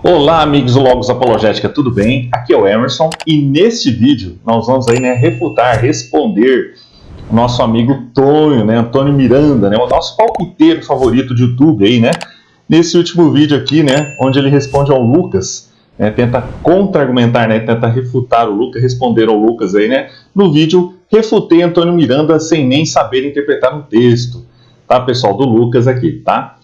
Olá, amigos do Logos Apologética, tudo bem? Aqui é o Emerson e neste vídeo nós vamos aí, refutar, responder o nosso amigo Tonho, Antônio Miranda, o nosso palpiteiro favorito de YouTube aí, Nesse último vídeo aqui, onde ele responde ao Lucas, tenta contra-argumentar, tenta refutar o Lucas, responder ao Lucas aí, No vídeo, refutei Antônio Miranda sem nem saber interpretar um texto, tá, pessoal, do Lucas aqui, tá?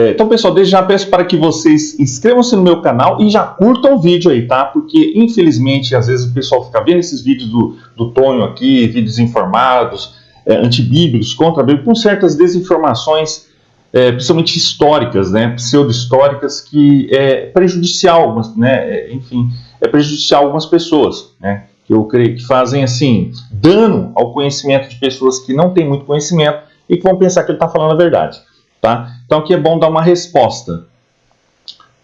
Então, pessoal, desde já peço para que vocês inscrevam-se no meu canal e já curtam o vídeo aí, tá? Porque, infelizmente, às vezes o pessoal fica vendo esses vídeos do Tonho aqui, vídeos informados, antibíblicos, contra-bíblicos, com certas desinformações, principalmente históricas, pseudo-históricas, que é prejudicial, enfim, é prejudicial a algumas pessoas, que eu creio que fazem, assim, dano ao conhecimento de pessoas que não têm muito conhecimento e que vão pensar que ele está falando a verdade. Tá? Então aqui é bom dar uma resposta.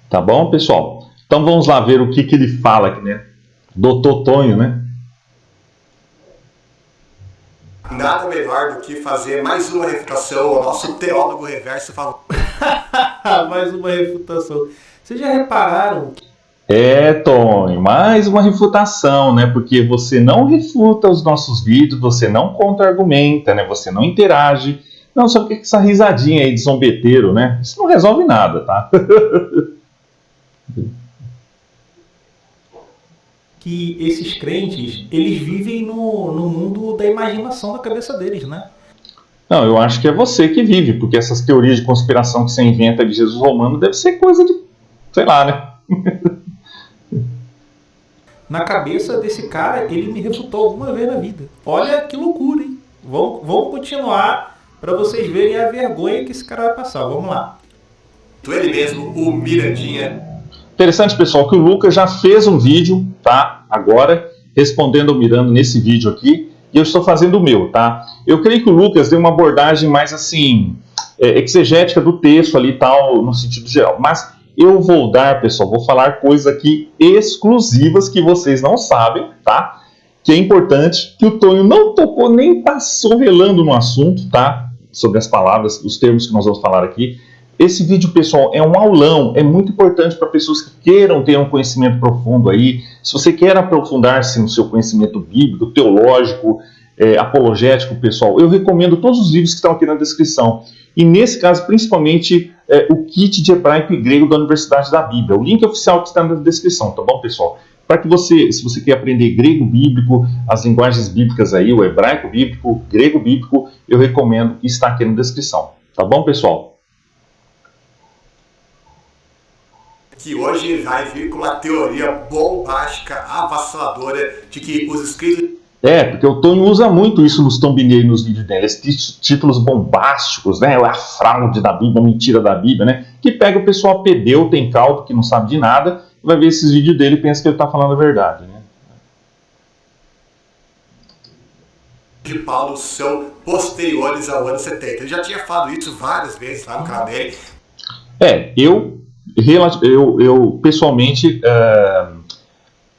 Tá bom, pessoal? Então vamos lá ver o que ele fala aqui, Doutor Tonho, Nada melhor do que fazer mais uma refutação ao nosso teólogo reverso favorito. Mais uma refutação. Vocês já repararam? Tonho, mais uma refutação, Porque você não refuta os nossos vídeos, você não contra-argumenta, Você não interage. Não, só que essa risadinha aí de zombeteiro, Isso não resolve nada, tá? Que esses crentes, eles vivem no mundo da imaginação da cabeça deles, Não, eu acho que é você que vive, porque essas teorias de conspiração que você inventa de Jesus romano deve ser coisa de, sei lá, Na cabeça desse cara, ele me refutou alguma vez na vida. Olha que loucura, hein? Vamos continuar para vocês verem a vergonha que esse cara vai passar. Vamos lá. Ele mesmo, o Mirandinha. Interessante, pessoal, que o Lucas já fez um vídeo, tá? Agora, respondendo ao Miranda nesse vídeo aqui, e eu estou fazendo o meu, tá? Eu creio que o Lucas deu uma abordagem mais, assim, exegética do texto ali e tal, no sentido geral. Mas eu vou dar, pessoal, vou falar coisas aqui exclusivas que vocês não sabem, tá? Que é importante, que o Tonho não tocou nem passou relando no assunto, tá? Sobre as palavras, os termos que nós vamos falar aqui. Esse vídeo, pessoal, é um aulão, é muito importante para pessoas que queiram ter um conhecimento profundo aí. Se você quer aprofundar-se no seu conhecimento bíblico, teológico, apologético, pessoal, eu recomendo todos os livros que estão aqui na descrição. E nesse caso, principalmente, o kit de hebraico e grego da Universidade da Bíblia. O link oficial que está na descrição, tá bom, pessoal? Para que você, se você quer aprender grego bíblico, as linguagens bíblicas aí, o hebraico bíblico, o grego bíblico, eu recomendo que está aqui na descrição. Tá bom, pessoal? Que hoje vai vir com uma teoria bombástica, avassaladora, de que os escritos... Porque o Tonho usa muito isso nos thumbnails, nos vídeos dele, esses títulos bombásticos, a fraude da Bíblia, a mentira da Bíblia, que pega o pessoal pedeu, tem caldo, que não sabe de nada, vai ver esses vídeos dele e pensa que ele está falando a verdade, de Paulo são posteriores ao ano 70. Ele já tinha falado isso várias vezes lá no canal dele. Eu pessoalmente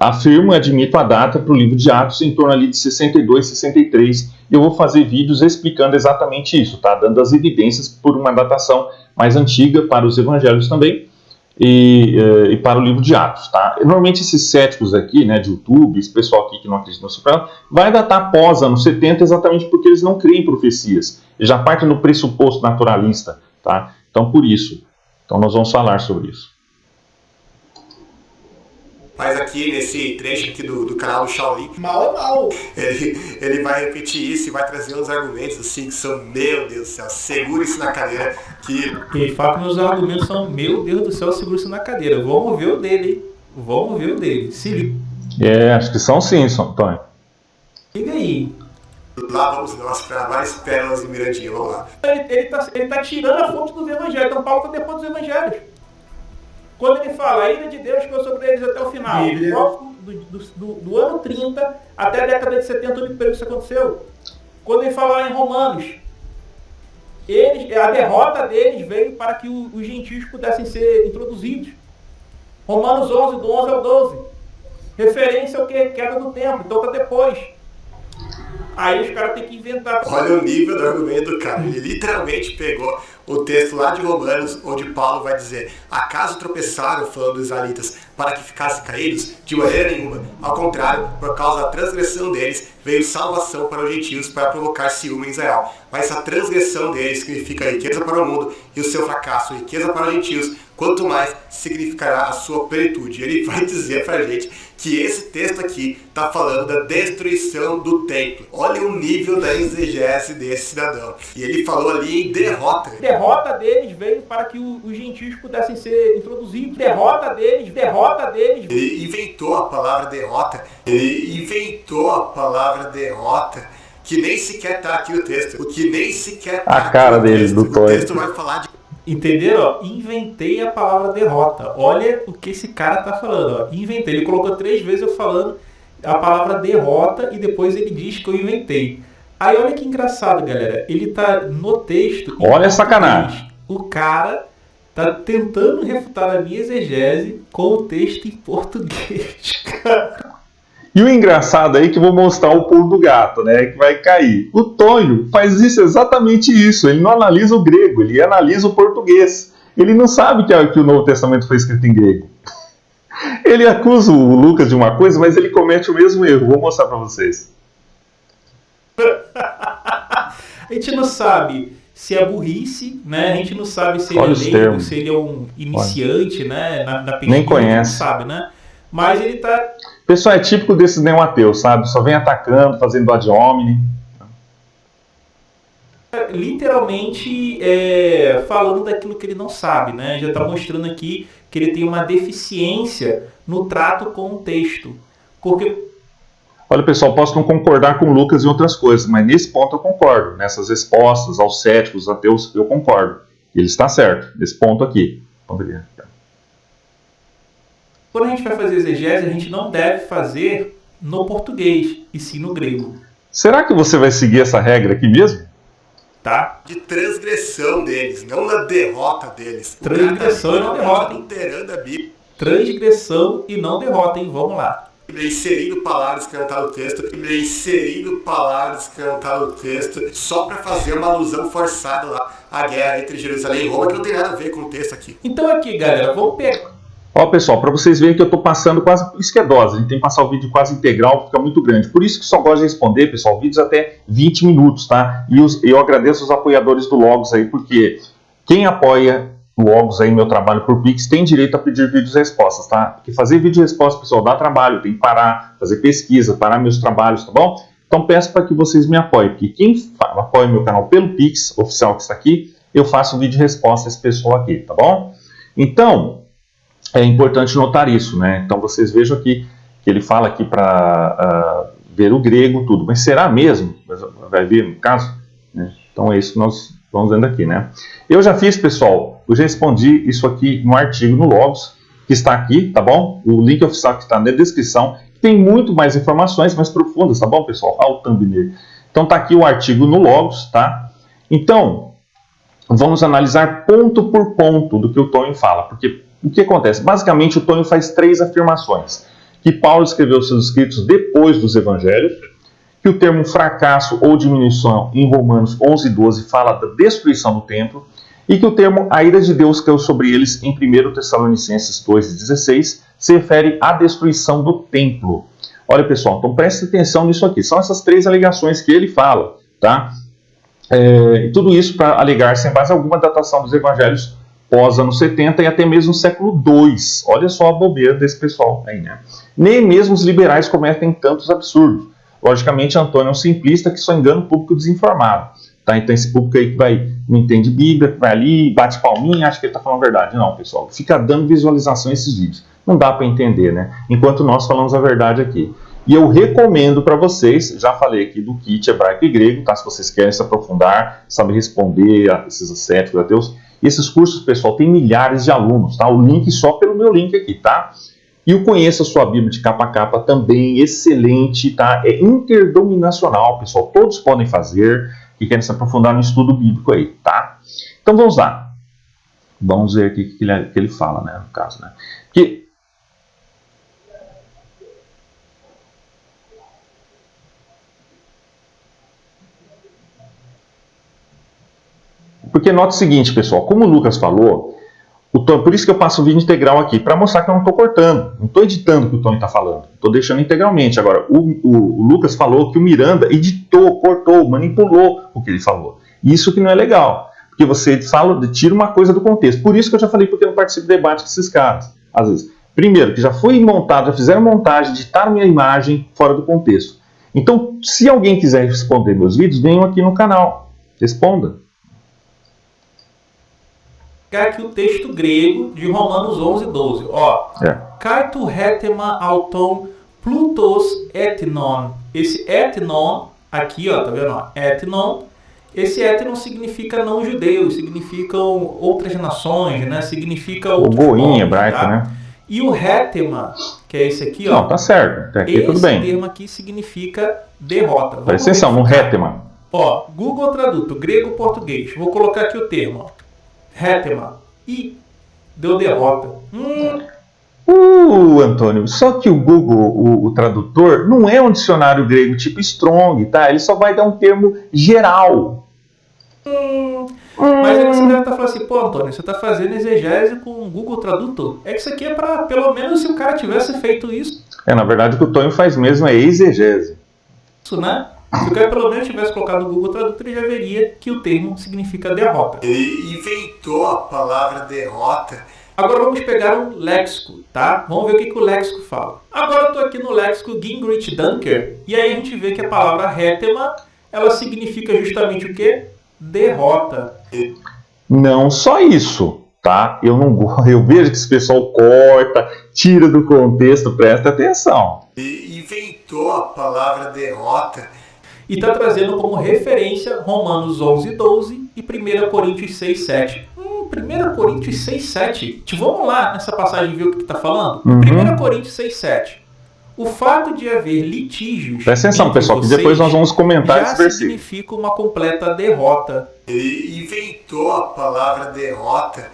afirmo e admito a data para o livro de Atos em torno ali de 62, 63. Eu vou fazer vídeos explicando exatamente isso, tá? Dando as evidências por uma datação mais antiga para os evangelhos também e para o livro de Atos, tá? Normalmente esses céticos aqui, de YouTube, esse pessoal aqui que não acredita no Supremo, vai datar após anos 70 exatamente porque eles não creem em profecias. Eles já partem no pressuposto naturalista, tá? Então, por isso. Então, nós vamos falar sobre isso. Mas aqui nesse trecho aqui do canal do Shaolin, Mal. ele vai repetir isso e vai trazer uns argumentos assim que são, meu Deus do céu, segura isso na cadeira. Ele fala que os argumentos são, meu Deus do céu, segura isso na cadeira. Vamos ver o dele, hein? Vamos ver o dele. Se liga. Acho que são sim, Tonho. Liga aí. Lá vamos nós para várias pérolas do Mirandinha, vamos lá. Ele tá tirando a fonte dos evangelhos, então Paulo está depois dos evangelhos. Quando ele fala, a ira de Deus ficou sobre eles até o final, do ano 30 até a década de 70, o único período que isso aconteceu. Quando ele fala lá em Romanos, a derrota deles veio para que os gentios pudessem ser introduzidos. Romanos 11, do 11 ao 12. Referência ao que? Queda do templo, então está depois. Aí os caras têm que inventar. Olha o nível do argumento do cara. Ele literalmente pegou o texto lá de Romanos, onde Paulo vai dizer: acaso tropeçaram, falando dos israelitas, para que ficassem caídos? De maneira nenhuma. Ao contrário, por causa da transgressão deles, veio salvação para os gentios, para provocar ciúme em Israel. Mas essa transgressão deles significa riqueza para o mundo, e o seu fracasso, riqueza para os gentios, quanto mais significará a sua plenitude. Ele vai dizer pra gente que esse texto aqui está falando da destruição do templo. Olha o nível da exegese desse cidadão. E ele falou ali em derrota. Derrota deles veio para que os gentios pudessem ser introduzidos. Derrota deles. Ele inventou a palavra derrota. Que nem sequer está aqui no texto. O que nem sequer tá a cara deles do Tonho. O texto vai falar de... Entenderam? Inventei a palavra derrota. Olha o que esse cara tá falando. Inventei. Ele colocou 3 vezes eu falando a palavra derrota e depois ele diz que eu inventei. Aí olha que engraçado, galera. Ele tá no texto. Olha a sacanagem. O cara tá tentando refutar a minha exegese com o texto em português. E o engraçado aí que eu vou mostrar o pulo do gato, né? Que vai cair. O Tonho faz exatamente isso. Ele não analisa o grego, ele analisa o português. Ele não sabe que o Novo Testamento foi escrito em grego. Ele acusa o Lucas de uma coisa, mas ele comete o mesmo erro. Vou mostrar para vocês. A gente não sabe se é burrice, né? A gente não sabe se ele Olha é os leigo, termos. se ele é um iniciante, né? Na pesquisa, Nem conhece. a gente não sabe, né? Mas ele tá... O pessoal é típico desses neoateus, sabe? Só vem atacando, fazendo ad hominem. literalmente falando daquilo que ele não sabe, né? Já está mostrando aqui que ele tem uma deficiência no trato com o texto. Porque... Olha, pessoal, posso não concordar com o Lucas em outras coisas, mas nesse ponto eu concordo. Nessas respostas aos céticos, ateus, eu concordo. Ele está certo, nesse ponto aqui. Quando a gente vai fazer exegese, a gente não deve fazer no português, e sim no grego. Será que você vai seguir essa regra aqui mesmo? Tá? De transgressão deles, não da derrota deles. Transgressão e não derrota. Inteirando a Bíblia. Transgressão e não derrota, hein? Vamos lá. Inserindo palavras que não tá no texto, só para fazer uma alusão forçada lá à guerra entre Jerusalém e Roma, que não tem nada a ver com o texto aqui. Então aqui, galera, vamos pegar. Ó, pessoal, para vocês verem que eu estou passando quase... Isso que é dose, a gente tem que passar o vídeo quase integral, fica muito grande. Por isso que só gosto de responder, pessoal, vídeos até 20 minutos, tá? E eu agradeço os apoiadores do Logos aí, porque quem apoia o Logos aí, meu trabalho por Pix, tem direito a pedir vídeos e respostas, tá? Porque fazer vídeo e resposta, pessoal, dá trabalho, tem que parar, fazer pesquisa, parar meus trabalhos, tá bom? Então peço para que vocês me apoiem, porque quem apoia meu canal pelo Pix, oficial que está aqui, eu faço vídeo e resposta a esse pessoal aqui, tá bom? Então... é importante notar isso, né? Então vocês vejam aqui que ele fala aqui para ver o grego, tudo. Mas será mesmo? Vai ver no caso? Né? Então é isso que nós vamos vendo aqui, né? Eu já fiz, pessoal, eu já respondi isso aqui no artigo no Logos, que está aqui, tá bom? O link oficial que está na descrição. Tem muito mais informações, mais profundas, tá bom, pessoal? Olha o thumbnail. Então tá aqui o artigo no Logos, tá? Então, vamos analisar ponto por ponto do que o Tonho fala, porque... o que acontece? Basicamente, o Tonho faz 3 afirmações. Que Paulo escreveu seus escritos depois dos evangelhos, que o termo fracasso ou diminuição em Romanos 11:12 fala da destruição do templo, e que o termo a ira de Deus caiu sobre eles em 1 Tessalonicenses 2:16 se refere à destruição do templo. Olha, pessoal, então preste atenção nisso aqui. São essas 3 alegações que ele fala, tá? Tudo isso para alegar sem base alguma datação dos evangelhos pós-anos 70 e até mesmo século II. Olha só a bobeira desse pessoal aí, né? Nem mesmo os liberais cometem tantos absurdos. Logicamente, Antônio é um simplista que só engana o público desinformado. Tá? Então, esse público aí que não entende Bíblia, que vai ali, bate palminha, acha que ele está falando a verdade. Não, pessoal. Fica dando visualização a esses vídeos. Não dá para entender, né? Enquanto nós falamos a verdade aqui. E eu recomendo para vocês, já falei aqui do kit hebraico e grego, tá? Se vocês querem se aprofundar, saber responder a esses céticos, ateus. Esses cursos, pessoal, tem milhares de alunos, tá? O link só pelo meu link aqui, tá? E o Conheça Sua Bíblia de Capa a Capa também, excelente, tá? É interdominacional, pessoal, todos podem fazer, que querem se aprofundar no estudo bíblico aí, tá? Então vamos lá. Vamos ver aqui o que ele fala, né, no caso, né? Por Porque nota o seguinte, pessoal, como o Lucas falou, por isso que eu passo o vídeo integral aqui, para mostrar que eu não estou cortando, não estou editando o que o Tony está falando, estou deixando integralmente. Agora, o Lucas falou que o Miranda editou, cortou, manipulou o que ele falou. Isso que não é legal, porque você tira uma coisa do contexto. Por isso que eu já falei, porque eu não participo de debate com esses caras, às vezes. Primeiro, que já foi montado, já fizeram montagem, editaram minha imagem fora do contexto. Então, se alguém quiser responder meus vídeos, venham aqui no canal, responda. Aqui o texto grego de Romanos 11:12. Ó, kai tu hetema auton plutos etnon. Esse etnon, aqui, ó, tá vendo? Ó, etnon. Esse etnon significa não judeus, significam outras nações, né? Significa o goim hebraico, tá? Né? E o hetema, que é esse aqui, ó. Não, tá certo. Aqui esse tudo bem. termo aqui significa derrota. Presta atenção, no hetema. Ó, Google Traduto, grego-português. Vou colocar aqui o termo, ó. Hetema. E deu derrota. Antônio, só que o Google, o tradutor, não é um dicionário grego tipo Strong, tá? Ele só vai dar um termo geral. Mas aí você deve estar falando assim, pô, Antônio, você está fazendo exegese com o Google Tradutor. É que isso aqui é para, pelo menos, se o cara tivesse feito isso. Na verdade, o que o Tonho faz mesmo é exegese. Isso, né? Se o cara pelo menos tivesse colocado no Google Tradutor, ele já veria que o termo significa derrota. Ele inventou a palavra derrota. Agora vamos pegar um léxico, tá? Vamos ver o que o léxico fala. Agora eu estou aqui no léxico Gingrich Dunker, e aí a gente vê que a palavra hetema, ela significa justamente o quê? Derrota. Não só isso, tá? Eu vejo que esse pessoal corta, tira do contexto, presta atenção. Ele inventou a palavra derrota. E está trazendo como referência Romanos 11:12 e 1 Coríntios 6:7. 1 Coríntios 6:7. Vamos lá nessa passagem ver o que está falando? 1 Coríntios 6:7. O fato de haver litígios. Presta atenção, pessoal, que depois nós vamos comentar esse versículo. Significa uma completa derrota. Ele inventou a palavra derrota.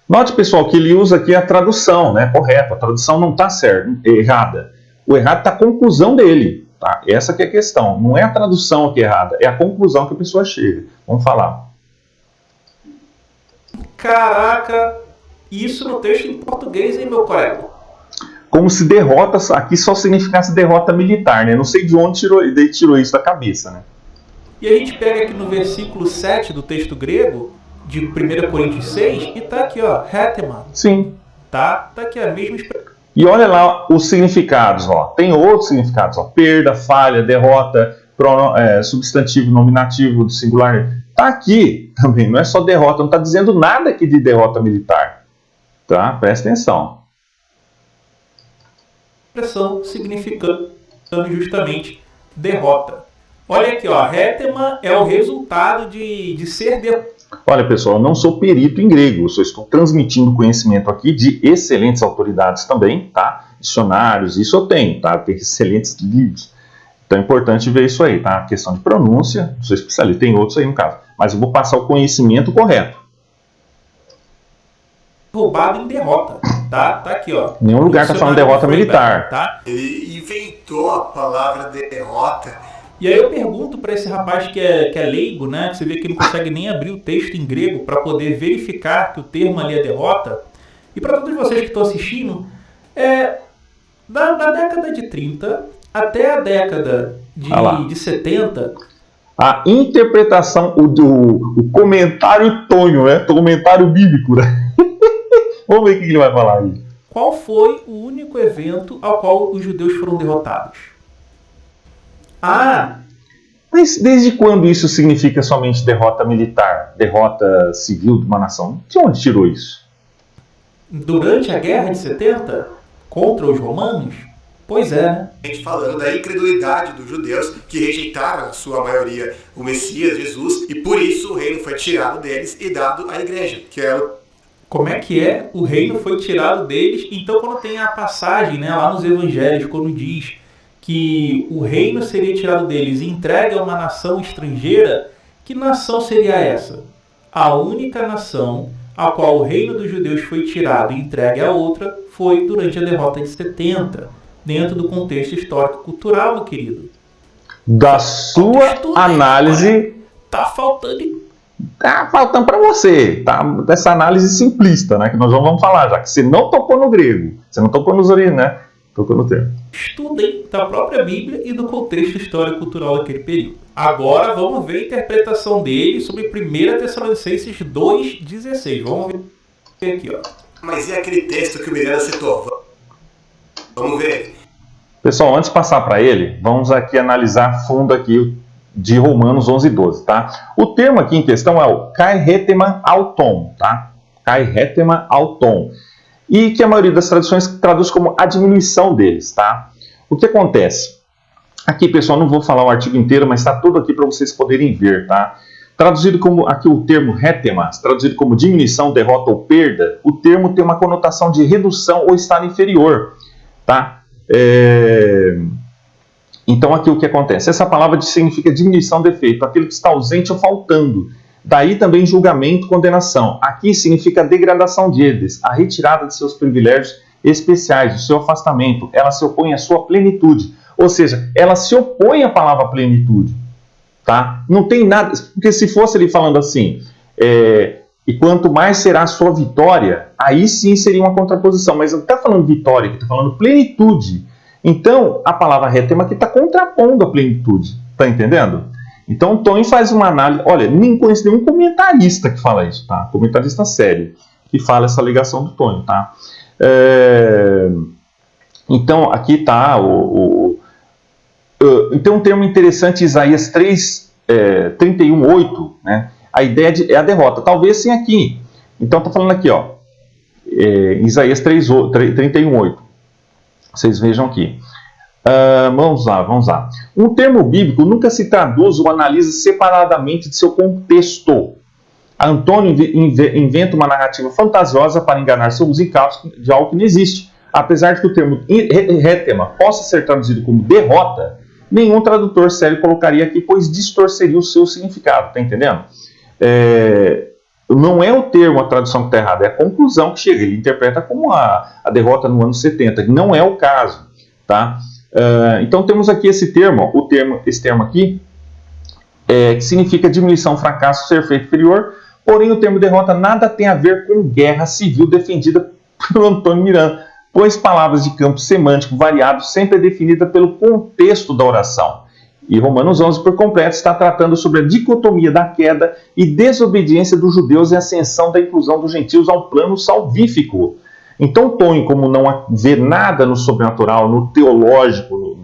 Note, pessoal, que ele usa aqui a tradução, né? Correta. A tradução não está certa, errada. O errado está a conclusão dele. Tá? Essa que é a questão. Não é a tradução que é errada, é a conclusão que a pessoa chega. Vamos falar. Caraca, isso no texto em português, hein, meu colega? Como se derrota aqui só significasse derrota militar, né? Não sei de onde ele tirou isso da cabeça, né? E a gente pega aqui no versículo 7 do texto grego, de 1 Coríntios 6, e tá aqui, ó, hetema. Sim. Tá aqui a mesma expressão. E olha lá os significados, ó. Tem outros significados, ó. Perda, falha, derrota, substantivo, nominativo, singular. Tá aqui também, não é só derrota, não está dizendo nada aqui de derrota militar. Tá? Presta atenção. Expressão significando justamente derrota. Olha aqui, ó, hetema é o resultado de ser derrotado. Olha, pessoal, eu não sou perito em grego, eu só estou transmitindo conhecimento aqui de excelentes autoridades também, tá? Dicionários, isso eu tenho, tá? Tem excelentes livros. Então é importante ver isso aí, tá? A questão de pronúncia, não sou especialista, tem outros aí no caso. Mas eu vou passar o conhecimento correto. Roubado em derrota, tá? Tá aqui, ó. Nenhum lugar está falando derrota militar. Tá? Ele inventou a palavra derrota. E aí eu pergunto para esse rapaz que é leigo, né? Que você vê que não consegue nem abrir o texto em grego para poder verificar que o termo ali é derrota. E para todos vocês que estão assistindo, da década de 30 até a década de 70... A interpretação, o comentário Tonho, né? O comentário bíblico, né? Vamos ver o que ele vai falar aí. Qual foi o único evento ao qual os judeus foram derrotados? Mas desde quando isso significa somente derrota militar? Derrota civil de uma nação? De onde tirou isso? Durante a Guerra de 70? Contra os romanos? Pois é, né? A gente falando da incredulidade dos judeus que rejeitaram, na sua maioria, o Messias, Jesus, e por isso o reino foi tirado deles e dado à igreja, que era... Como é que é? O reino foi tirado deles. Então, quando tem a passagem, né, lá nos evangelhos, quando diz que o reino seria tirado deles e entregue a uma nação estrangeira, que nação seria essa? A única nação a qual o reino dos judeus foi tirado e entregue a outra foi durante a derrota de 70, dentro do contexto histórico-cultural, meu querido. Da sua análise... Tá faltando tá faltando para você, tá? Dessa análise simplista, né? Que nós vamos falar já, que você não tocou no grego, você não tocou nos originais, né? Tocou no termo. Estudem da própria Bíblia e do contexto histórico-cultural daquele período. Agora vamos ver a interpretação dele sobre 1 Tessalonicenses 2,16. Vamos ver aqui, ó. Mas e aquele texto que o Miranda citou? Vamos ver. Pessoal, antes de passar para ele, vamos aqui analisar a fundo aqui de Romanos 11:12, tá? O termo aqui em questão é o kai hetema auton, tá? Kai hetema auton. E que a maioria das traduções traduz como a diminuição deles, tá? O que acontece? Aqui, pessoal, não vou falar o artigo inteiro, mas está tudo aqui para vocês poderem ver, tá? Traduzido como, aqui o termo hetema, traduzido como diminuição, derrota ou perda, o termo tem uma conotação de redução ou estado inferior, tá? Então aqui o que acontece? Essa palavra significa diminuição, defeito, aquele que está ausente ou faltando. Daí também julgamento, condenação. Aqui significa degradação deles, a retirada de seus privilégios especiais, o seu afastamento. Ela se opõe à sua plenitude. Ou seja, ela se opõe à palavra plenitude. Tá? Não tem nada, porque se fosse ele falando assim, e quanto mais será a sua vitória, aí sim seria uma contraposição. Mas não está falando vitória, está falando plenitude. Então, a palavra hetema aqui está contrapondo a plenitude. Está entendendo? Então, o Tony faz uma análise. Olha, nem conheço nenhum comentarista que fala isso, tá? Comentarista sério, que fala essa ligação do Tony, tá? Então, aqui está então, um termo interessante, Isaías 31:8, né? A ideia é a derrota. Talvez sim aqui. Então, está falando aqui, ó, Isaías 31:8. Vocês vejam aqui. Vamos lá. Um termo bíblico nunca se traduz ou analisa separadamente de seu contexto. Antônio inventa uma narrativa fantasiosa para enganar seus incautos de algo que não existe. Apesar de que o termo hetema possa ser traduzido como derrota, nenhum tradutor sério colocaria aqui, pois distorceria o seu significado. Está entendendo? Não é o termo, a tradução que está errada, é a conclusão que chega. Ele interpreta como a derrota no ano 70, que não é o caso. Tá? Então temos aqui esse termo, esse termo aqui, que significa diminuição, fracasso, ser feito inferior, porém o termo derrota nada tem a ver com guerra civil defendida por Antônio Miranda, pois palavras de campo semântico variado sempre é definida pelo contexto da oração. E Romanos 11 por completo está tratando sobre a dicotomia da queda e desobediência dos judeus e a ascensão da inclusão dos gentios ao plano salvífico. Então, Tony, como não vê nada no sobrenatural, no teológico,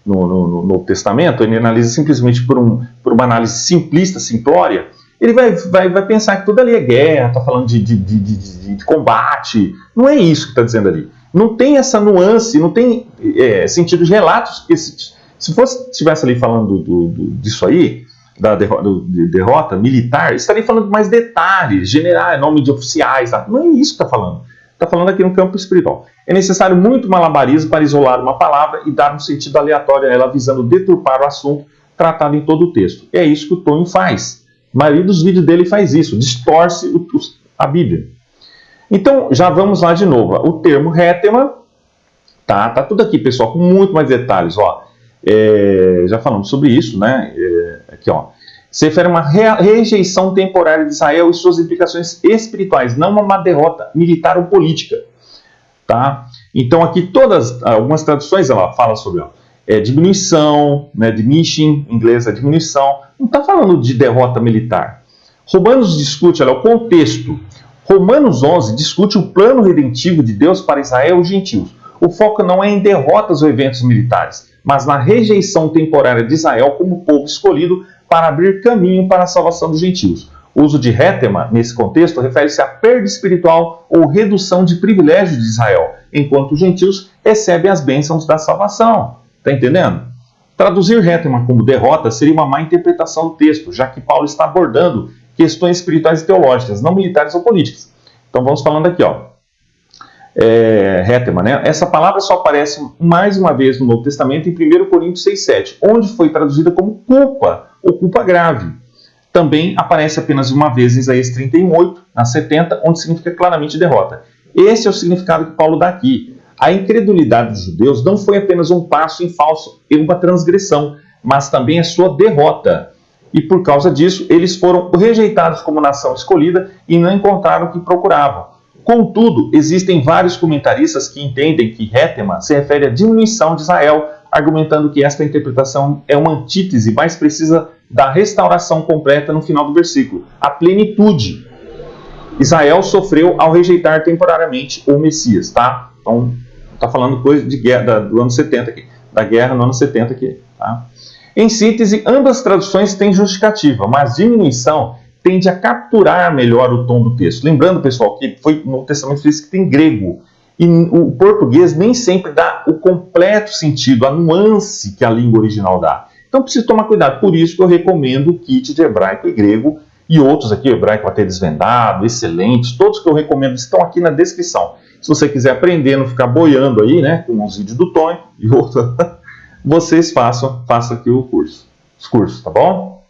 no Testamento, ele analisa simplesmente por uma análise simplista, simplória, ele vai pensar que tudo ali é guerra, está falando de combate. Não é isso que está dizendo ali. Não tem essa nuance, não tem sentido de relatos. Porque se estivesse ali falando disso aí, da derrota militar, estaria falando de mais detalhes, generais, nome de oficiais. Tá? Não é isso que está falando. Está falando aqui no campo espiritual. É necessário muito malabarismo para isolar uma palavra e dar um sentido aleatório a ela, visando deturpar o assunto tratado em todo o texto. É isso que o Tony faz. A maioria dos vídeos dele faz isso, distorce a Bíblia. Então, já vamos lá de novo. O termo hetema, tá tudo aqui, pessoal, com muito mais detalhes. Ó. Já falamos sobre isso, né? Aqui, ó. Se refere a uma rejeição temporária de Israel e suas implicações espirituais, não uma derrota militar ou política. Tá? Então, aqui algumas traduções ela fala sobre diminuição, né, diminishing, em inglês é diminuição. Não está falando de derrota militar. Romanos discute o contexto. Romanos 11 discute o plano redentivo de Deus para Israel e os gentios. O foco não é em derrotas ou eventos militares, mas na rejeição temporária de Israel como povo escolhido para abrir caminho para a salvação dos gentios. O uso de hetema, nesse contexto, refere-se à perda espiritual ou redução de privilégios de Israel, enquanto os gentios recebem as bênçãos da salvação. Está entendendo? Traduzir hetema como derrota seria uma má interpretação do texto, já que Paulo está abordando questões espirituais e teológicas, não militares ou políticas. Então vamos falando aqui, ó. Hetema, né? Essa palavra só aparece mais uma vez no Novo Testamento em 1 Coríntios 6,7, onde foi traduzida como culpa ou culpa grave. Também aparece apenas uma vez em Isaías 31:8, na 70, onde significa claramente derrota. Esse é o significado que Paulo dá aqui. A incredulidade dos judeus não foi apenas um passo em falso e uma transgressão, mas também a sua derrota. E por causa disso, eles foram rejeitados como nação escolhida e não encontraram o que procuravam. Contudo, existem vários comentaristas que entendem que Rétema se refere à diminuição de Israel, argumentando que esta interpretação é uma antítese mais precisa da restauração completa no final do versículo, a plenitude. Israel sofreu ao rejeitar temporariamente o Messias, tá? Então, está falando coisa de guerra do ano 70 aqui, da guerra no ano 70 aqui, tá? Em síntese, ambas traduções têm justificativa, mas diminuição tende a capturar melhor o tom do texto. Lembrando, pessoal, que foi no Testamento que tem grego, e o português nem sempre dá o completo sentido, a nuance que a língua original dá. Então, precisa tomar cuidado. Por isso que eu recomendo o kit de hebraico e grego, e outros aqui, o hebraico vai ter desvendado, excelentes, todos que eu recomendo estão aqui na descrição. Se você quiser aprender, não ficar boiando aí, né, com os vídeos do Tonho e outros, vocês façam aqui os cursos, tá bom?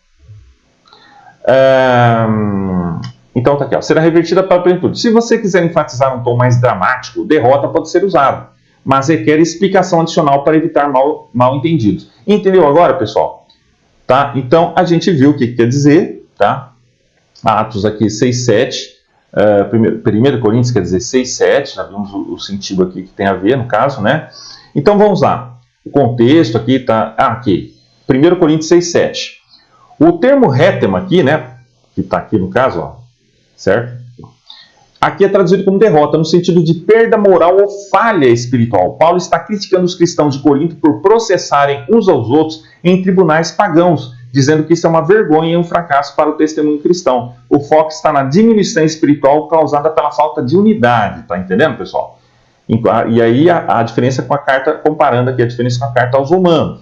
Então tá aqui, ó, será revertida para a plenitude. Se você quiser enfatizar um tom mais dramático, derrota pode ser usado, mas requer explicação adicional para evitar mal entendidos. Entendeu agora, pessoal? Tá? Então a gente viu o que quer dizer, tá? Atos aqui 6:7, 1 Coríntios quer dizer 6:7, já vimos o sentido aqui que tem a ver, no caso, né? Então vamos lá. O contexto aqui está aqui, 1 Coríntios 6:7. O termo rétema aqui, né, que está aqui no caso, ó, certo? Aqui é traduzido como derrota, no sentido de perda moral ou falha espiritual. Paulo está criticando os cristãos de Corinto por processarem uns aos outros em tribunais pagãos, dizendo que isso é uma vergonha e um fracasso para o testemunho cristão. O foco está na diminuição espiritual causada pela falta de unidade, tá entendendo, pessoal? E aí a diferença com a carta, comparando aqui a diferença com a carta aos Romanos.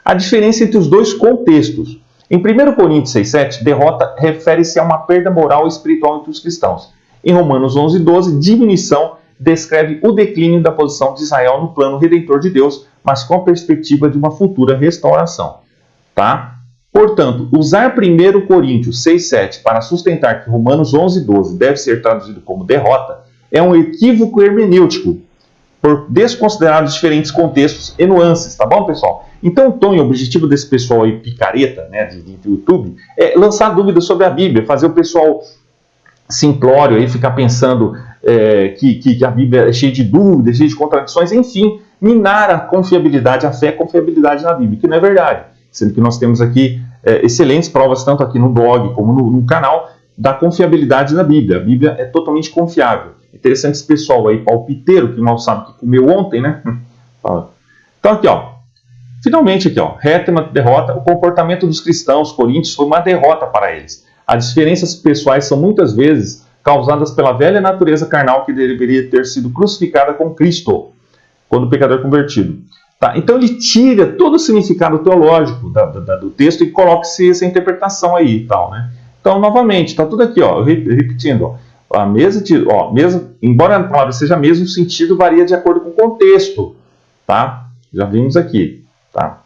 A diferença entre os dois contextos. Em 1 Coríntios 6:7, derrota refere-se a uma perda moral e espiritual entre os cristãos. Em Romanos 11:12, diminuição descreve o declínio da posição de Israel no plano redentor de Deus, mas com a perspectiva de uma futura restauração. Tá? Portanto, usar 1 Coríntios 6:7 para sustentar que Romanos 11:12 deve ser traduzido como derrota é um equívoco hermenêutico, por desconsiderar os diferentes contextos e nuances, tá bom, pessoal? Então, o tom e o objetivo desse pessoal aí, picareta, né, de YouTube, é lançar dúvidas sobre a Bíblia, fazer o pessoal simplório aí ficar pensando que a Bíblia é cheia de dúvidas, cheia de contradições, enfim, minar a confiabilidade, a fé e a confiabilidade na Bíblia, que não é verdade. Sendo que nós temos aqui excelentes provas, tanto aqui no blog como no canal, da confiabilidade da Bíblia. A Bíblia é totalmente confiável. Interessante esse pessoal aí, palpiteiro, que mal sabe que comeu ontem, né? Então aqui, ó. Finalmente aqui, ó. Rétema, derrota. O comportamento dos cristãos coríntios foi uma derrota para eles. As diferenças pessoais são muitas vezes causadas pela velha natureza carnal que deveria ter sido crucificada com Cristo, quando o pecador é convertido. Tá? Então ele tira todo o significado teológico do texto e coloca-se essa interpretação aí e tal, né? Então, novamente, está tudo aqui, ó, repetindo, ó. Embora a palavra seja a mesma, o sentido varia de acordo com o contexto, tá? Já vimos aqui, tá?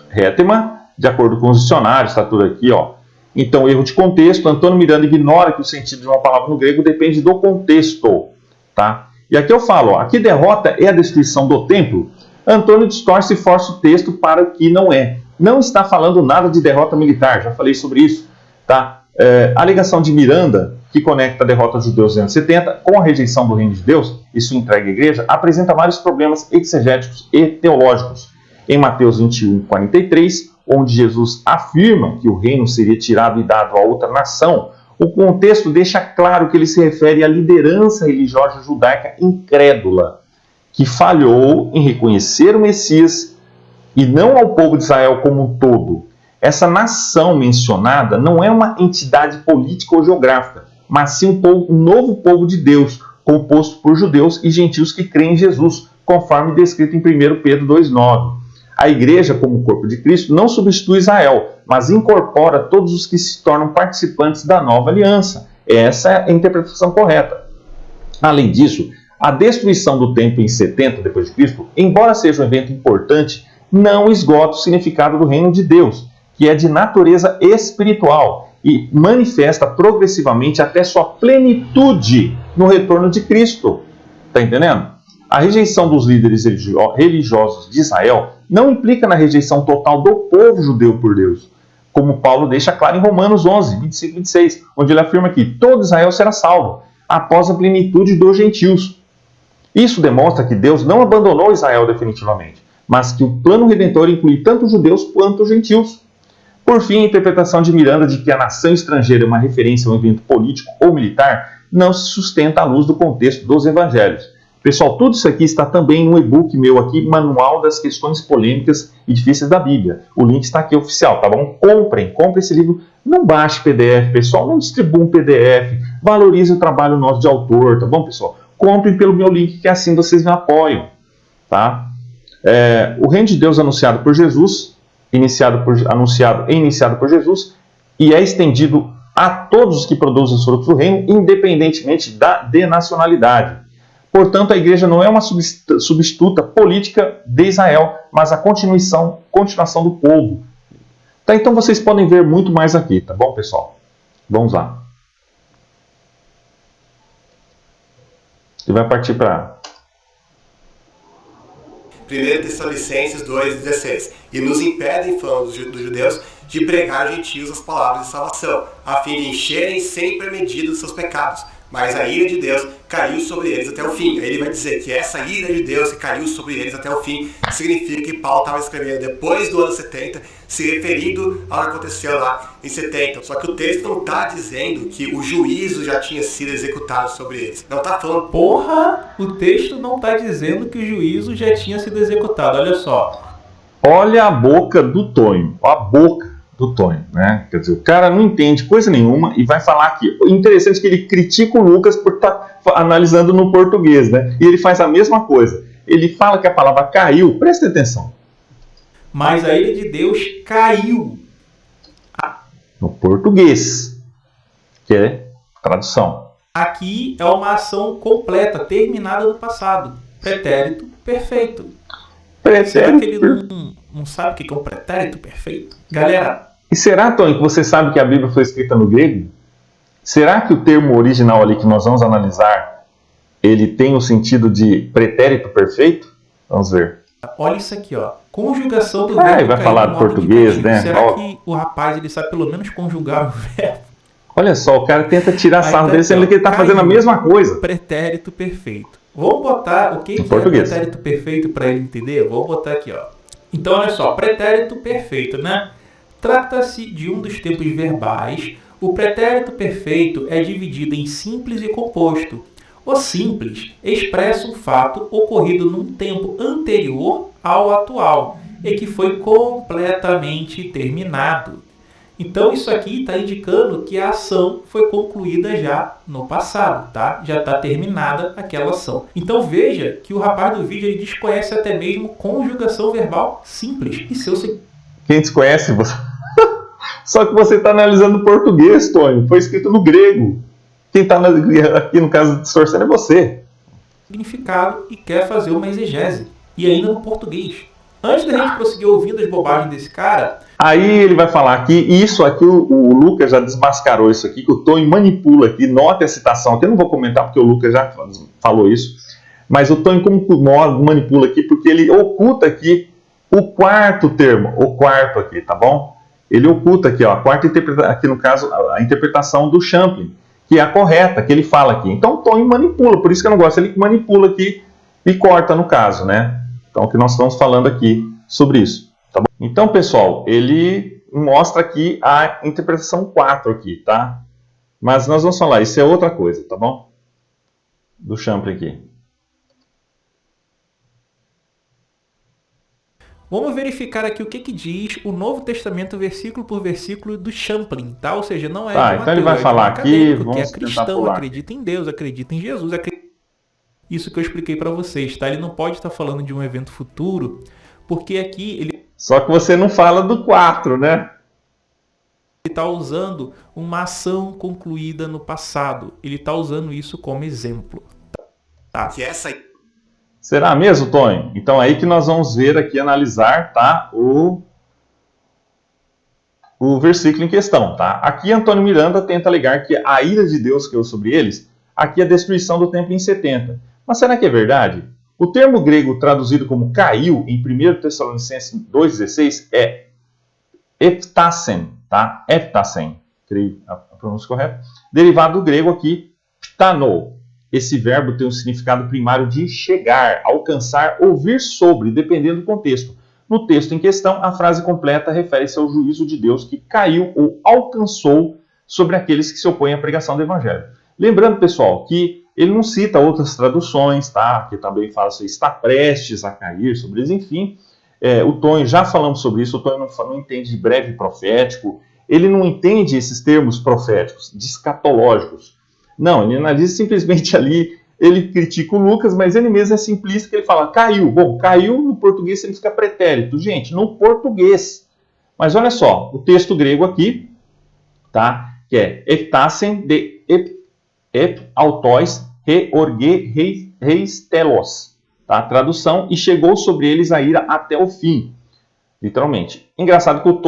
Rétema, de acordo com os dicionários, está tudo aqui, ó. Então, erro de contexto. Antônio Miranda ignora que o sentido de uma palavra no grego depende do contexto, tá? E aqui eu falo, ó, aqui derrota é a destruição do templo. Antônio distorce e força o texto para o que não é. Não está falando nada de derrota militar, já falei sobre isso, tá? A alegação de Miranda, que conecta a derrota dos judeus nos anos 70 com a rejeição do reino de Deus, isso entrega à igreja, apresenta vários problemas exegéticos e teológicos. Em Mateus 21:43, onde Jesus afirma que o reino seria tirado e dado a outra nação, o contexto deixa claro que ele se refere à liderança religiosa judaica incrédula, que falhou em reconhecer o Messias e não ao povo de Israel como um todo. Essa nação mencionada não é uma entidade política ou geográfica, mas sim um novo povo de Deus, composto por judeus e gentios que creem em Jesus, conforme descrito em 1 Pedro 2,9. A igreja, como corpo de Cristo, não substitui Israel, mas incorpora todos os que se tornam participantes da nova aliança. Essa é a interpretação correta. Além disso, a destruição do templo em 70 d.C., embora seja um evento importante, não esgota o significado do reino de Deus, que é de natureza espiritual e manifesta progressivamente até sua plenitude no retorno de Cristo. Está entendendo? A rejeição dos líderes religiosos de Israel não implica na rejeição total do povo judeu por Deus, como Paulo deixa claro em Romanos 11, 25 e 26, onde ele afirma que todo Israel será salvo, após a plenitude dos gentios. Isso demonstra que Deus não abandonou Israel definitivamente, mas que o plano redentor inclui tanto os judeus quanto os gentios. Por fim, a interpretação de Miranda de que a nação estrangeira é uma referência a um evento político ou militar não se sustenta à luz do contexto dos evangelhos. Pessoal, tudo isso aqui está também no e-book meu aqui, Manual das Questões Polêmicas e Difíceis da Bíblia. O link está aqui oficial, tá bom? Comprem esse livro. Não baixe PDF, pessoal, não distribua um PDF. Valorize o trabalho nosso de autor, tá bom, pessoal? Comprem pelo meu link, que assim vocês me apoiam, tá? O reino de Deus anunciado por Jesus, anunciado e iniciado por Jesus, e é estendido a todos os que produzem os frutos do reino, independentemente de nacionalidade. Portanto, a igreja não é uma substituta política de Israel, mas a continuação do povo. Tá, então vocês podem ver muito mais aqui, tá bom, pessoal? Vamos lá. E vai partir para 1 Tessalonicenses 2,16. E nos impedem, falando dos judeus, de pregar aos gentios as palavras de salvação, a fim de encherem sempre a medida dos seus pecados. Mas a ira de Deus caiu sobre eles até o fim. Aí ele vai dizer que essa ira de Deus que caiu sobre eles até o fim significa que Paulo estava escrevendo depois do ano 70, se referindo ao que aconteceu lá em 70. Só que o texto não está dizendo que o juízo já tinha sido executado sobre eles. Não está falando... Porra, o texto não está dizendo que o juízo já tinha sido executado. Olha só. Olha a boca do Tonho. A boca do Tonho, né? Quer dizer, o cara não entende coisa nenhuma e vai falar aqui. O interessante é que ele critica o Lucas por estar analisando no português, né? E ele faz a mesma coisa. Ele fala que a palavra caiu, presta atenção. Mas a ira de Deus caiu. No português, que é tradução. Aqui é uma ação completa, terminada no passado. Pretérito perfeito. Será que ele não sabe o que é um pretérito perfeito? Galera... E será, Tony, que você sabe que a Bíblia foi escrita no grego? Será que o termo original ali que nós vamos analisar, ele tem o sentido de pretérito perfeito? Vamos ver. Olha isso aqui, ó. Conjugação do verbo. Vai falar do português, né? Será que o rapaz ele sabe pelo menos conjugar o verbo? Olha só, o cara tenta tirar sarro dele, sendo que ele está fazendo a mesma coisa. Pretérito perfeito. Vamos botar o que é pretérito perfeito para ele entender? Vamos botar aqui, ó. Então, olha só, pretérito perfeito, né? Trata-se de um dos tempos verbais. O pretérito perfeito é dividido em simples e composto. O simples expressa um fato ocorrido num tempo anterior ao atual e que foi completamente terminado. Então isso aqui está indicando que a ação foi concluída já no passado, tá? Já está terminada aquela ação. Então veja que o rapaz do vídeo ele desconhece até mesmo conjugação verbal simples e seu... Quem desconhece você? Só que você está analisando o português, Tony. Foi escrito no grego. Quem está aqui no caso distorcendo é você. Significado e quer fazer uma exegese. E ainda no português. Antes da gente prosseguir ouvindo as bobagens desse cara... Aí ele vai falar que isso aqui, o Lucas já desmascarou isso aqui, que o Tony manipula aqui, nota a citação aqui, eu não vou comentar porque o Lucas já falou isso, mas o Tony como manipula aqui, porque ele oculta aqui o quarto termo, o quarto aqui, tá bom? Ele oculta aqui, ó, a quarta interpretação, aqui no caso, a interpretação do Champlin, que é a correta, que ele fala aqui. Então o Tony manipula, por isso que eu não gosto, ele manipula aqui e corta no caso, né? Então o que nós estamos falando aqui sobre isso. Tá bom? Então, pessoal, ele mostra aqui a interpretação 4 aqui, tá? Mas nós vamos falar, isso é outra coisa, tá bom? Do Champlin aqui. Vamos verificar aqui o que diz o Novo Testamento, versículo por versículo, do Champlin, tá? Ou seja, não é de então ele vai falar aqui, que é cristão, acredita em Deus, acredita em Jesus, Isso que eu expliquei para vocês, tá? Ele não pode estar falando de um evento futuro, porque aqui ele... Só que você não fala do 4, né? Ele está usando uma ação concluída no passado. Ele está usando isso como exemplo. Tá? Será mesmo, Tony? Então é aí que nós vamos ver aqui, analisar, tá? O versículo em questão, tá? Aqui Antônio Miranda tenta alegar que a ira de Deus caiu sobre eles, aqui a destruição do templo em 70. Mas será que é verdade? O termo grego traduzido como caiu em 1 Tessalonicenses 2,16 é eptasen, tá? Eptasen, creio a pronúncia correta. Derivado do grego aqui, ptano. Esse verbo tem um significado primário de chegar, alcançar ou vir sobre, dependendo do contexto. No texto em questão, a frase completa refere-se ao juízo de Deus que caiu ou alcançou sobre aqueles que se opõem à pregação do Evangelho. Lembrando, pessoal, que ele não cita outras traduções, tá? Que também fala sobre está prestes a cair sobre eles, enfim. O Tonho, já falamos sobre isso, o Tonho não entende de breve profético, ele não entende esses termos proféticos, de escatológicos. Não, ele analisa simplesmente ali, ele critica o Lucas, mas ele mesmo é simplista, que ele fala, caiu. Bom, caiu no português significa pretérito. Gente, no português. Mas olha só, o texto grego aqui, tá? Que é eptasen de autois reis telos. Tá? Tradução, e chegou sobre eles a ira até o fim. Literalmente. Engraçado que o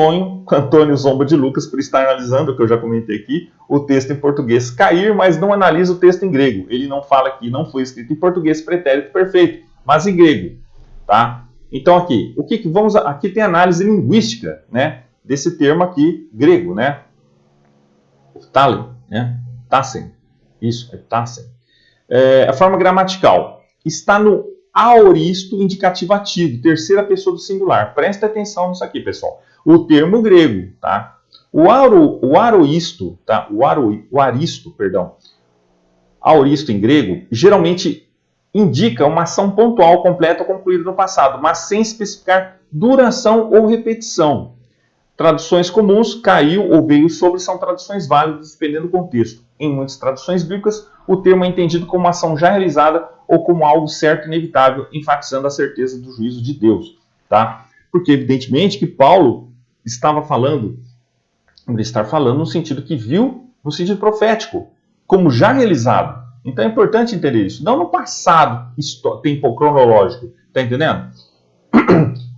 Antônio zomba de Lucas por estar analisando, o que eu já comentei aqui, o texto em português cair, mas não analisa o texto em grego. Ele não fala que não foi escrito em português pretérito perfeito, mas em grego. Tá? Então aqui, aqui tem análise linguística, né, desse termo aqui grego, né? Talen, né? Tassen. Isso, é Tassen. A forma gramatical está no aoristo indicativo ativo, terceira pessoa do singular. Presta atenção nisso aqui, pessoal. O termo grego, tá? O aoristo, tá? O aristo, perdão. Aoristo em grego, geralmente indica uma ação pontual, completa ou concluída no passado, mas sem especificar duração ou repetição. Traduções comuns, caiu ou veio sobre, são traduções válidas dependendo do contexto. Em muitas traduções bíblicas, o termo é entendido como uma ação já realizada ou como algo certo e inevitável, enfatizando a certeza do juízo de Deus. Tá? Porque, evidentemente, que Paulo estava falando, ele está falando no sentido que viu, no sentido profético, como já realizado. Então é importante entender isso. Não no passado, tempo cronológico. Está entendendo?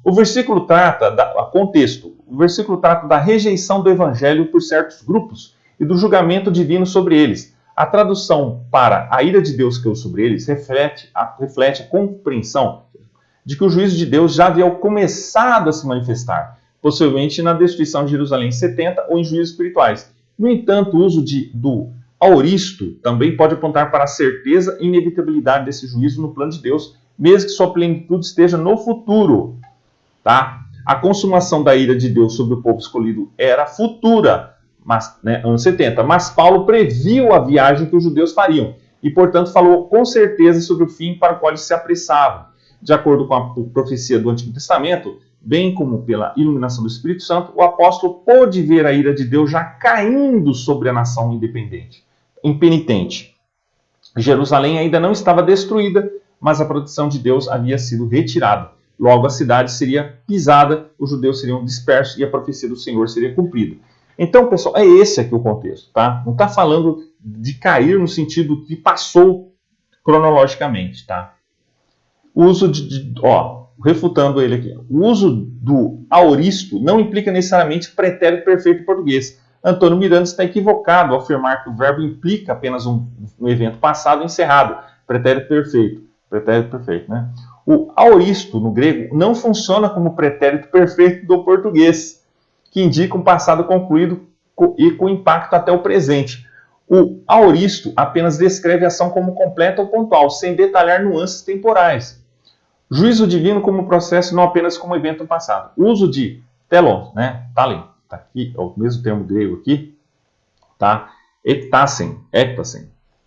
O versículo trata, contexto, o versículo trata da rejeição do evangelho por certos grupos e do julgamento divino sobre eles. A tradução para a ira de Deus que caiu sobre eles reflete a compreensão de que o juízo de Deus já havia começado a se manifestar, possivelmente na destruição de Jerusalém em 70 ou em juízos espirituais. No entanto, o uso do aoristo também pode apontar para a certeza e inevitabilidade desse juízo no plano de Deus, mesmo que sua plenitude esteja no futuro. Tá? A consumação da ira de Deus sobre o povo escolhido era futura, mas, anos 70, mas Paulo previu a viagem que os judeus fariam e, portanto, falou com certeza sobre o fim para o qual eles se apressavam. De acordo com a profecia do Antigo Testamento, bem como pela iluminação do Espírito Santo, o apóstolo pôde ver a ira de Deus já caindo sobre a nação impenitente. Jerusalém ainda não estava destruída, mas a proteção de Deus havia sido retirada. Logo, a cidade seria pisada, os judeus seriam dispersos e a profecia do Senhor seria cumprida. Então, pessoal, é esse aqui o contexto, tá? Não está falando de cair no sentido que passou cronologicamente, tá? O uso refutando ele aqui, o uso do aoristo não implica necessariamente pretérito perfeito em português. Antônio Miranda está equivocado ao afirmar que o verbo implica apenas um evento passado encerrado, pretérito perfeito, né? O aoristo, no grego, não funciona como pretérito perfeito do português, que indica um passado concluído e com impacto até o presente. O aoristo apenas descreve a ação como completa ou pontual, sem detalhar nuances temporais. Juízo divino como processo, não apenas como evento no passado. O uso de telon, né? Talen, tá aqui, é o mesmo termo grego aqui, tá? Eptasen,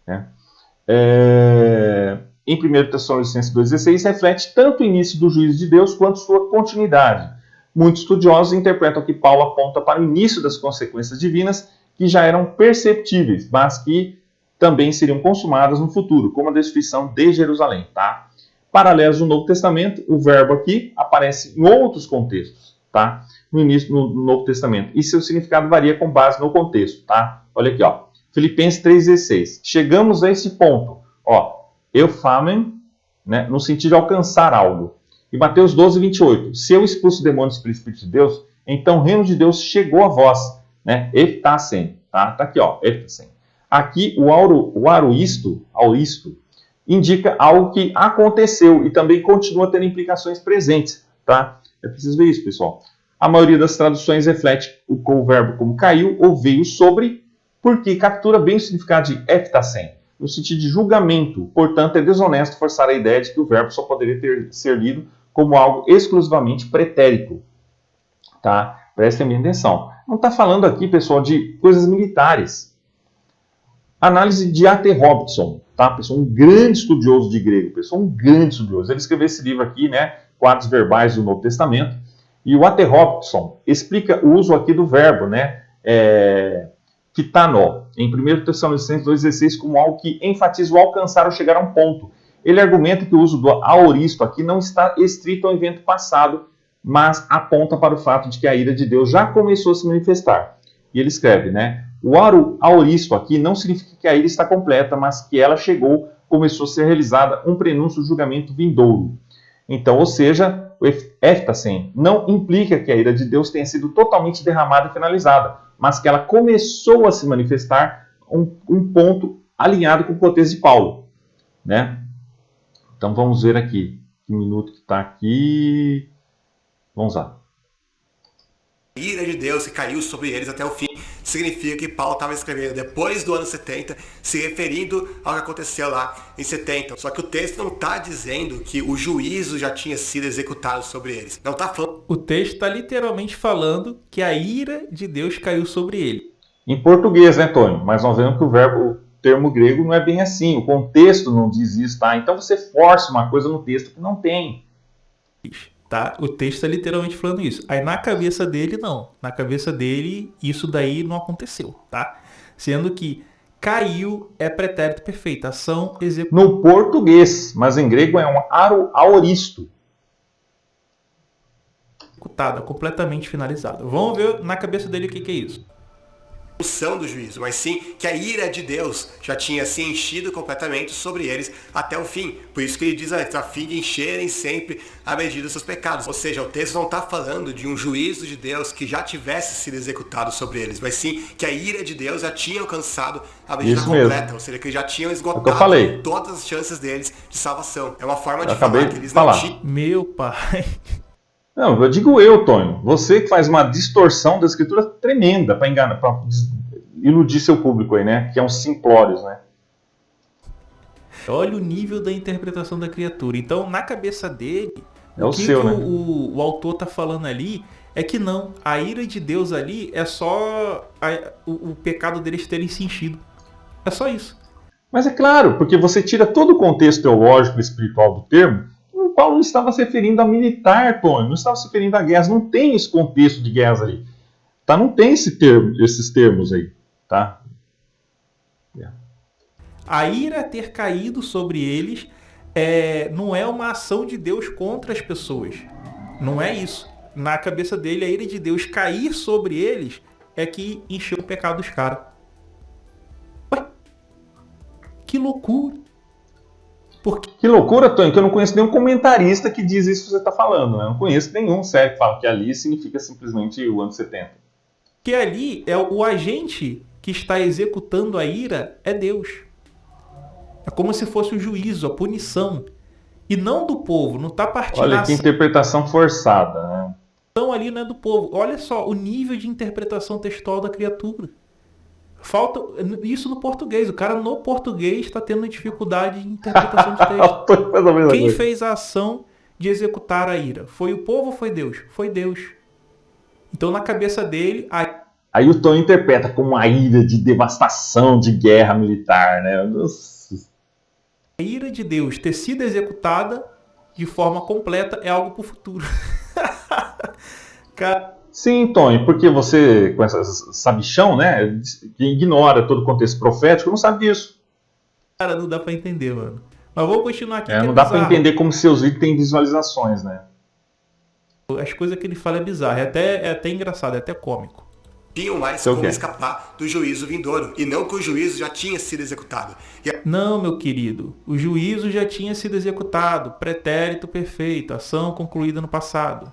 né? Em 1 Tessalonicenses 2,16, reflete tanto o início do juízo de Deus quanto sua continuidade. Muitos estudiosos interpretam que Paulo aponta para o início das consequências divinas que já eram perceptíveis, mas que também seriam consumadas no futuro, como a destruição de Jerusalém. Tá? Paralelos no Novo Testamento, o verbo aqui aparece em outros contextos, tá? No Novo Testamento, e seu significado varia com base no contexto. Tá? Olha aqui, ó. Filipenses 3,16. Chegamos a esse ponto. Eufamen, né, no sentido de alcançar algo. E Mateus 12,28. Se eu expulso demônios pelo Espírito de Deus, então o reino de Deus chegou a vós. Né? Eptasen. Tá aqui, ó. Eptasen. Aqui o aoristo indica algo que aconteceu e também continua tendo implicações presentes, tá? É preciso ver isso, pessoal. A maioria das traduções reflete o verbo como caiu ou veio sobre, porque captura bem o significado de eftasen, no sentido de julgamento. Portanto, é desonesto forçar a ideia de que o verbo só poderia ser lido como algo exclusivamente pretérito, tá? Prestem bem atenção. Não está falando aqui, pessoal, de coisas militares. Análise de A.T. Robertson, tá, pessoal? Um grande estudioso de grego, pessoal, um grande estudioso. Ele escreveu esse livro aqui, né? Quadros verbais do Novo Testamento. E o A.T. Robertson explica o uso aqui do verbo, né? Kitano, em 1 Tessalonicenses 2,16, como algo que enfatiza o alcançar ou chegar a um ponto. Ele argumenta que o uso do aoristo aqui não está estrito ao evento passado, mas aponta para o fato de que a ira de Deus já começou a se manifestar. E ele escreve, né? O aoristo aqui não significa que a ira está completa, mas que ela chegou, começou a ser realizada um prenúncio do julgamento vindouro. Então, ou seja, o eftasen não implica que a ira de Deus tenha sido totalmente derramada e finalizada, mas que ela começou a se manifestar um ponto alinhado com o contexto de Paulo, né? Então vamos ver aqui, que minuto que está aqui. Vamos lá. A ira de Deus que caiu sobre eles até o fim significa que Paulo estava escrevendo depois do ano 70, se referindo ao que aconteceu lá em 70. Só que o texto não está dizendo que o juízo já tinha sido executado sobre eles. Não está falando. O texto está literalmente falando que a ira de Deus caiu sobre ele. Em português, né, Tony? Mas nós vemos que o termo grego não é bem assim. O contexto não diz isso, tá? Então você força uma coisa no texto que não tem. Tá? O texto está literalmente falando isso. Aí na cabeça dele, não. Na cabeça dele, isso daí não aconteceu, tá? Sendo que caiu é pretérito perfeito. Ação executada. No português, mas em grego é um aoristo. Completamente finalizada. Vamos ver na cabeça dele o que é isso. Do juízo, mas sim que a ira de Deus já tinha se enchido completamente sobre eles até o fim. Por isso que ele diz a fim de encherem sempre a medida dos seus pecados. Ou seja, o texto não está falando de um juízo de Deus que já tivesse sido executado sobre eles, mas sim que a ira de Deus já tinha alcançado a medida completa. Ou seja, que eles já tinham esgotado todas as chances deles de salvação. É uma forma de falar que eles não tinham. Meu pai... Não, eu digo Tônio. Você que faz uma distorção da escritura tremenda para enganar, para iludir seu público aí, né? Que é uns simplórios, né? Olha o nível da interpretação da criatura. Então, na cabeça dele, é o seu, né? O autor tá falando ali é que não. A ira de Deus ali é só o pecado deles terem se enchido. É só isso. Mas é claro, porque você tira todo o contexto teológico e espiritual do termo. Paulo não estava se referindo a militar, Tony, não estava se referindo a guerras, não tem esse contexto de guerras ali. Tá? Não tem esses termos aí. Tá? A ira ter caído sobre eles não é uma ação de Deus contra as pessoas. Não é isso. Na cabeça dele, a ira de Deus cair sobre eles é que encheu o pecado dos caras. Ué? Que loucura. Que loucura, Tony, que eu não conheço nenhum comentarista que diz isso que você está falando, né? Eu não conheço nenhum sério que fala que ali significa simplesmente o ano 70. Que ali é o agente que está executando a ira é Deus. É como se fosse o juízo, a punição. E não do povo, não está partindo. Olha que interpretação forçada, né? Então ali não é do povo. Olha só o nível de interpretação textual da criatura. Falta isso no português. O cara no português está tendo dificuldade de interpretação de texto. Quem fez a ação de executar a ira? Foi o povo ou foi Deus? Foi Deus. Então na cabeça dele... Aí o Tom interpreta como uma ira de devastação, de guerra militar, né? Nossa. A ira de Deus ter sido executada de forma completa é algo para o futuro. Cara... Sim, Tony, porque você, com essa sabichão, né, que ignora todo o contexto profético, não sabe disso. Cara, não dá pra entender, mano. Mas vamos continuar aqui. Não dá pra entender como seus vídeos têm visualizações, né? As coisas que ele fala é bizarro, é até engraçado, é até cômico. Tinham mais como escapar do juízo vindouro, e não que o juízo já tinha sido executado. Não, meu querido, o juízo já tinha sido executado, pretérito perfeito, ação concluída no passado.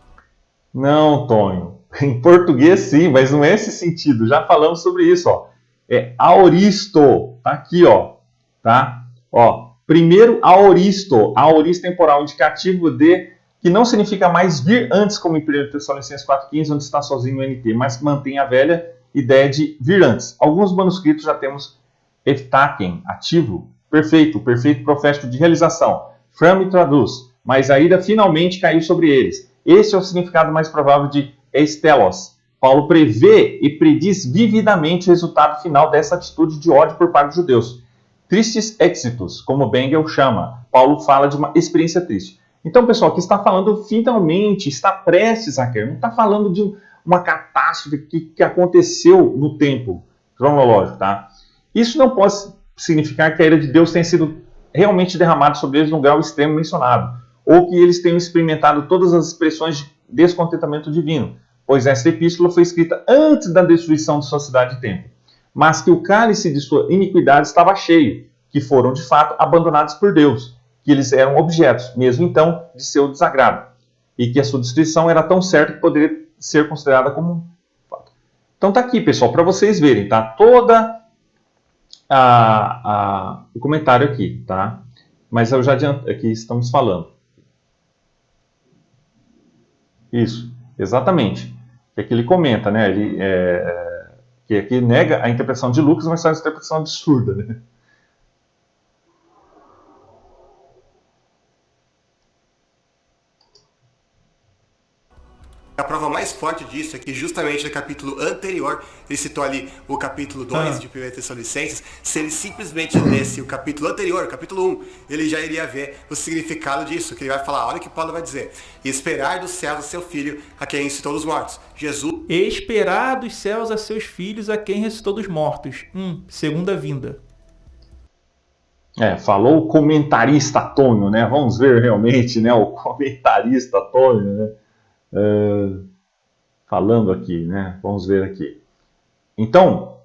Não, Tonho. Em português sim, mas não é esse sentido. Já falamos sobre isso, ó. É aoristo. Tá aqui, ó. Tá? Ó. Primeiro, aoristo. Aoristo temporal, indicativo de que não significa mais vir antes, como em 1 Tessalonicenses 4,15, onde está sozinho no NT, mas mantém a velha ideia de vir antes. Alguns manuscritos já temos eftaken, ativo, perfeito, perfeito profético de realização. Fram traduz, mas a ira finalmente caiu sobre eles. Esse é o significado mais provável de estelos. Paulo prevê e prediz vividamente o resultado final dessa atitude de ódio por parte dos judeus. Tristes exitus, como Bengel chama. Paulo fala de uma experiência triste. Então, pessoal, aqui está falando finalmente, está prestes a cair. Não está falando de uma catástrofe que aconteceu no tempo cronológico, tá? Isso não pode significar que a ira de Deus tenha sido realmente derramada sobre eles no grau extremo mencionado, ou que eles tenham experimentado todas as expressões de descontentamento divino, pois esta epístola foi escrita antes da destruição de sua cidade e templo, mas que o cálice de sua iniquidade estava cheio, que foram de fato abandonados por Deus, que eles eram objetos, mesmo então, de seu desagrado, e que a sua destruição era tão certa que poderia ser considerada como um fato. Então tá aqui, pessoal, para vocês verem, tá? Toda o comentário aqui, tá? Mas eu já adianto, aqui estamos falando. Isso, exatamente. Que aqui ele comenta, né? Ele, que aqui nega a interpretação de Lucas, mas faz uma interpretação absurda, né? A prova mais forte disso é que justamente no capítulo anterior, ele citou ali o capítulo 2 de 1 Tessalonicenses, se ele simplesmente lesse o capítulo anterior, o capítulo 1, ele já iria ver o significado disso, que ele vai falar, olha o que Paulo vai dizer, esperar dos céus a seu filho, a quem ressuscitou dos mortos. Jesus... Esperar dos céus a seus filhos, a quem ressuscitou dos mortos. Segunda vinda. Falou o comentarista Antônio, né? Vamos ver realmente, né? O comentarista Antônio, né? Falando aqui, né? Vamos ver aqui. Então,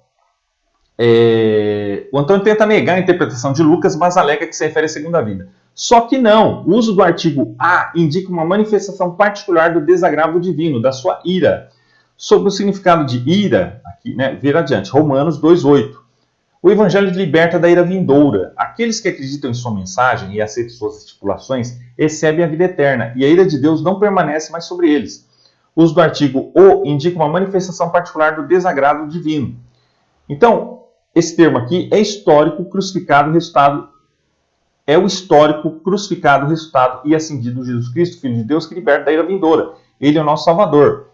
o Antônio tenta negar a interpretação de Lucas, mas alega que se refere à segunda vinda. Só que não. O uso do artigo a indica uma manifestação particular do desagravo divino, da sua ira. Sobre o significado de ira, aqui, né? Ver adiante. Romanos 2,8. O Evangelho liberta da ira vindoura. Aqueles que acreditam em sua mensagem e aceitam suas estipulações recebem a vida eterna, e a ira de Deus não permanece mais sobre eles. O uso do artigo o indica uma manifestação particular do desagrado divino. Então, esse termo aqui é histórico, crucificado, resultado. É o histórico, crucificado, ressuscitado e ascendido Jesus Cristo, Filho de Deus, que liberta da ira vindoura. Ele é o nosso Salvador.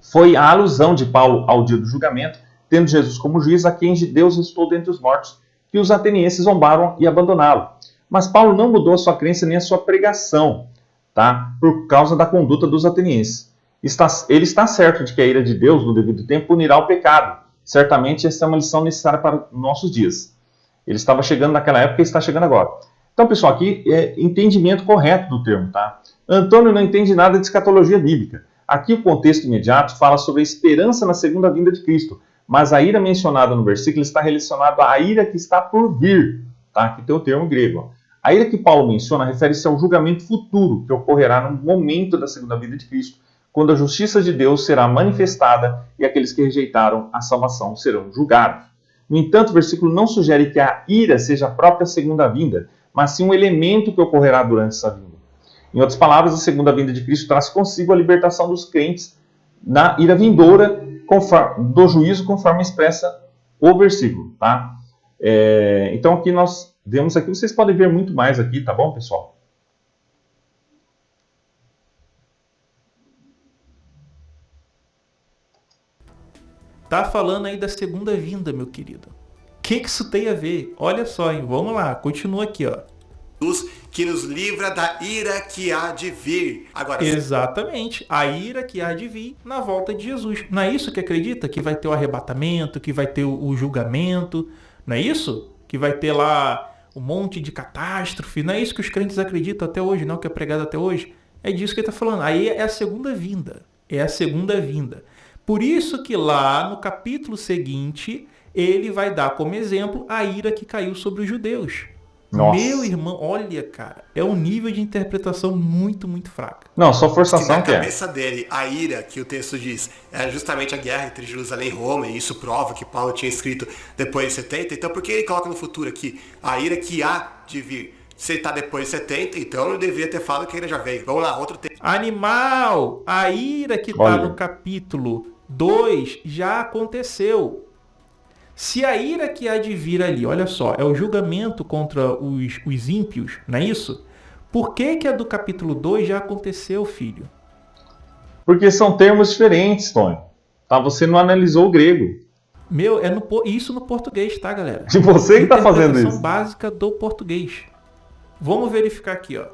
Foi a alusão de Paulo ao dia do julgamento, tendo Jesus como juiz, a quem Deus ressuscitou dentre os mortos, que os atenienses zombaram e abandonaram. Mas Paulo não mudou a sua crença nem a sua pregação, tá? Por causa da conduta dos atenienses. Ele está certo de que a ira de Deus, no devido tempo, punirá o pecado. Certamente essa é uma lição necessária para nossos dias. Ele estava chegando naquela época e está chegando agora. Então, pessoal, aqui é entendimento correto do termo, tá? Antônio não entende nada de escatologia bíblica. Aqui o contexto imediato fala sobre a esperança na segunda vinda de Cristo, mas a ira mencionada no versículo está relacionada à ira que está por vir, tá? Aqui tem o termo grego. A ira que Paulo menciona refere-se ao julgamento futuro que ocorrerá no momento da segunda vinda de Cristo, quando a justiça de Deus será manifestada e aqueles que rejeitaram a salvação serão julgados. No entanto, o versículo não sugere que a ira seja a própria segunda vinda, mas sim um elemento que ocorrerá durante essa vinda. Em outras palavras, a segunda vinda de Cristo traz consigo a libertação dos crentes na ira vindoura do juízo, conforme expressa o versículo, tá? Então aqui nós vemos aqui, vocês podem ver muito mais aqui, tá bom, pessoal? Tá falando aí da segunda vinda, meu querido. O que isso tem a ver? Olha só, hein? Vamos lá, continua aqui, ó. Que nos livra da ira que há de vir. Agora, exatamente, a ira que há de vir na volta de Jesus. Não é isso que acredita? Que vai ter o arrebatamento, que vai ter o julgamento, não é isso? Que vai ter lá um monte de catástrofe, não é isso que os crentes acreditam até hoje, não? Que é pregado até hoje? É disso que ele está falando. Aí é a segunda vinda, é a segunda vinda. Por isso que lá no capítulo seguinte, ele vai dar como exemplo a ira que caiu sobre os judeus. Nossa. Meu irmão, olha, cara, é um nível de interpretação muito, muito fraca. Não, só forçação Na que é. cabeça dele, a ira, que o texto diz, é justamente a guerra entre Jerusalém e Roma, e isso prova que Paulo tinha escrito depois de 70. Então, por que ele coloca no futuro aqui? A ira que há de vir. Se ele está depois de 70, então ele deveria ter falado que a ira já veio. Vamos lá, outro texto. Animal! A ira que está Olha. no capítulo 2 já aconteceu. Se a ira que há de vir ali, olha só, é o julgamento contra os ímpios, não é isso? Por que que a do capítulo 2 já aconteceu, filho? Porque são termos diferentes, Tony. Tá? Você não analisou o grego. Meu, isso no português, tá, galera? E você que tá fazendo Interpretação isso. básica do português. Vamos verificar aqui, ó.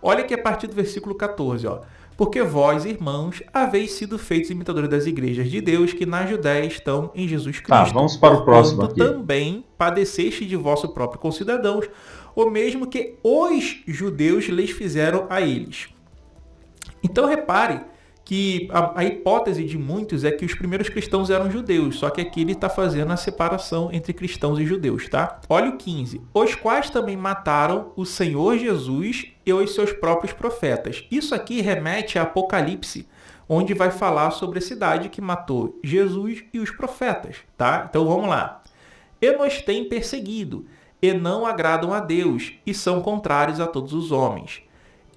Olha que a partir do versículo 14, ó. Porque vós, irmãos, haveis sido feitos imitadores das igrejas de Deus que na Judéia estão em Jesus Cristo. Tá, vamos para o próximo aqui. Também padeceste de vosso próprio concidadãos, o mesmo que os judeus lhes fizeram a eles. Então repare que a hipótese de muitos é que os primeiros cristãos eram judeus, só que aqui ele está fazendo a separação entre cristãos e judeus, tá? Olha o 15. Os quais também mataram o Senhor Jesus e os seus próprios profetas. Isso aqui remete a Apocalipse, onde vai falar sobre a cidade que matou Jesus e os profetas, tá? Então vamos lá. E nos têm perseguido, e não agradam a Deus, e são contrários a todos os homens.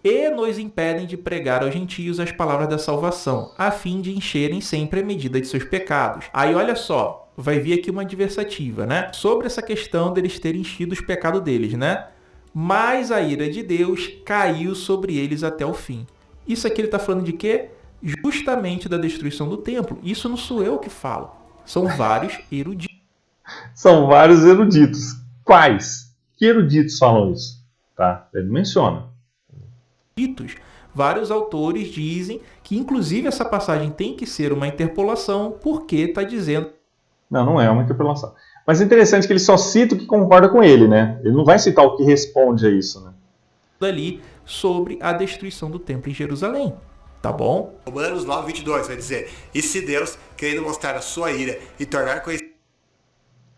E nos impedem de pregar aos gentios as palavras da salvação, a fim de encherem sempre a medida de seus pecados. Aí olha só, vai vir aqui uma adversativa, né? Sobre essa questão deles terem enchido os pecados deles, né? Mas a ira de Deus caiu sobre eles até o fim. Isso aqui ele está falando de quê? Justamente da destruição do templo. Isso não sou eu que falo. São vários eruditos. São vários eruditos. Quais? Que eruditos falam isso? Tá? Ele menciona. Vários autores dizem que, inclusive, essa passagem tem que ser uma interpolação, porque está dizendo... Não, não é uma interpolação. Mas é interessante que ele só cita o que concorda com ele, né? Ele não vai citar o que responde a isso, né? Ali sobre a destruição do templo em Jerusalém. Tá bom? Romanos 9:22 vai dizer: e se Deus, querendo mostrar a sua ira e tornar conhecido...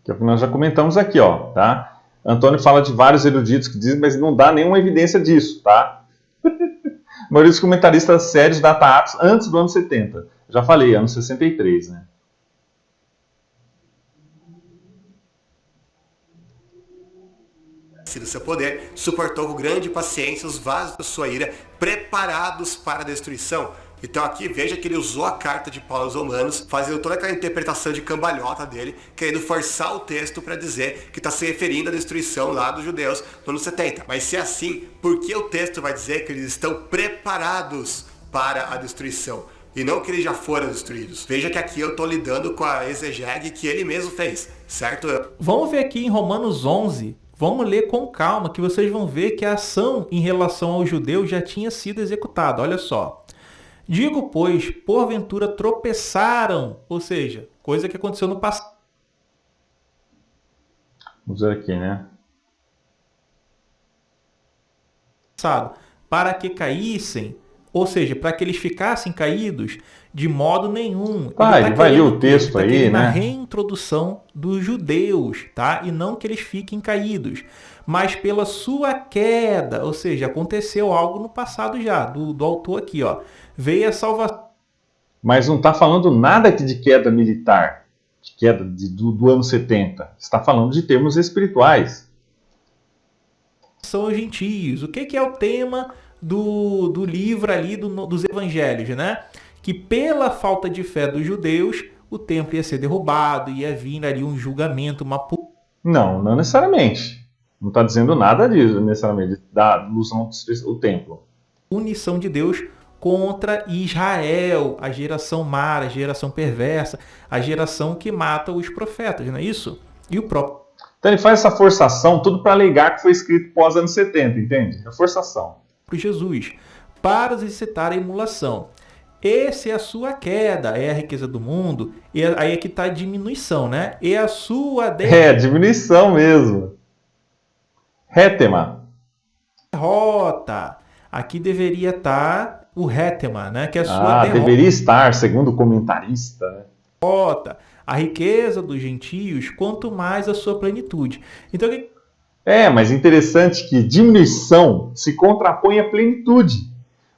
Que é o que nós já comentamos aqui, ó, tá? Antônio fala de vários eruditos que dizem, mas não dá nenhuma evidência disso, tá? A maioria dos comentaristas sérios data Atos antes do ano 70. Já falei, ano 63, né? do seu poder, suportou com grande paciência os vasos da sua ira, preparados para a destruição. Então aqui veja que ele usou a carta de Paulo aos Romanos, fazendo toda aquela interpretação de cambalhota dele, querendo forçar o texto para dizer que está se referindo à destruição lá dos judeus no ano 70. Mas se é assim, por que o texto vai dizer que eles estão preparados para a destruição? E não que eles já foram destruídos. Veja que aqui eu estou lidando com a exegese que ele mesmo fez, certo? Vamos ver aqui em Romanos 11, vamos ler com calma, que vocês vão ver que a ação em relação aos judeus já tinha sido executada. Olha só. Digo, pois, porventura tropeçaram, ou seja, coisa que aconteceu no passado. Vamos ver aqui, né? Para que caíssem, ou seja, para que eles ficassem caídos, de modo nenhum. Ele vai ler o texto aí, né? Na reintrodução dos judeus, tá? E não que eles fiquem caídos, mas pela sua queda, ou seja, aconteceu algo no passado já, do autor aqui, ó. Veio a salvação. Mas não está falando nada aqui de queda militar, de queda do ano 70. Está falando de termos espirituais. São os gentios. O que é o tema do livro ali dos evangelhos, né? Que pela falta de fé dos judeus, o templo ia ser derrubado, ia vir ali um julgamento, uma... Não necessariamente. Não está dizendo nada disso, necessariamente, da ilusão do templo. Punição de Deus contra Israel, a geração má, a geração perversa, a geração que mata os profetas, não é isso? E o próprio... Então ele faz essa forçação tudo para alegar que foi escrito pós anos 70, entende? É forçação. Jesus, para os incitar a emulação. Essa é a sua queda, é a riqueza do mundo, e aí aqui está a diminuição, né? E a sua diminuição mesmo. Rétema. Derrota. Aqui deveria estar o rétema, né? Que é a sua derrota. Deveria estar, segundo o comentarista, né? Derrota. A riqueza dos gentios, quanto mais a sua plenitude. Então, Mas interessante que diminuição se contrapõe à plenitude.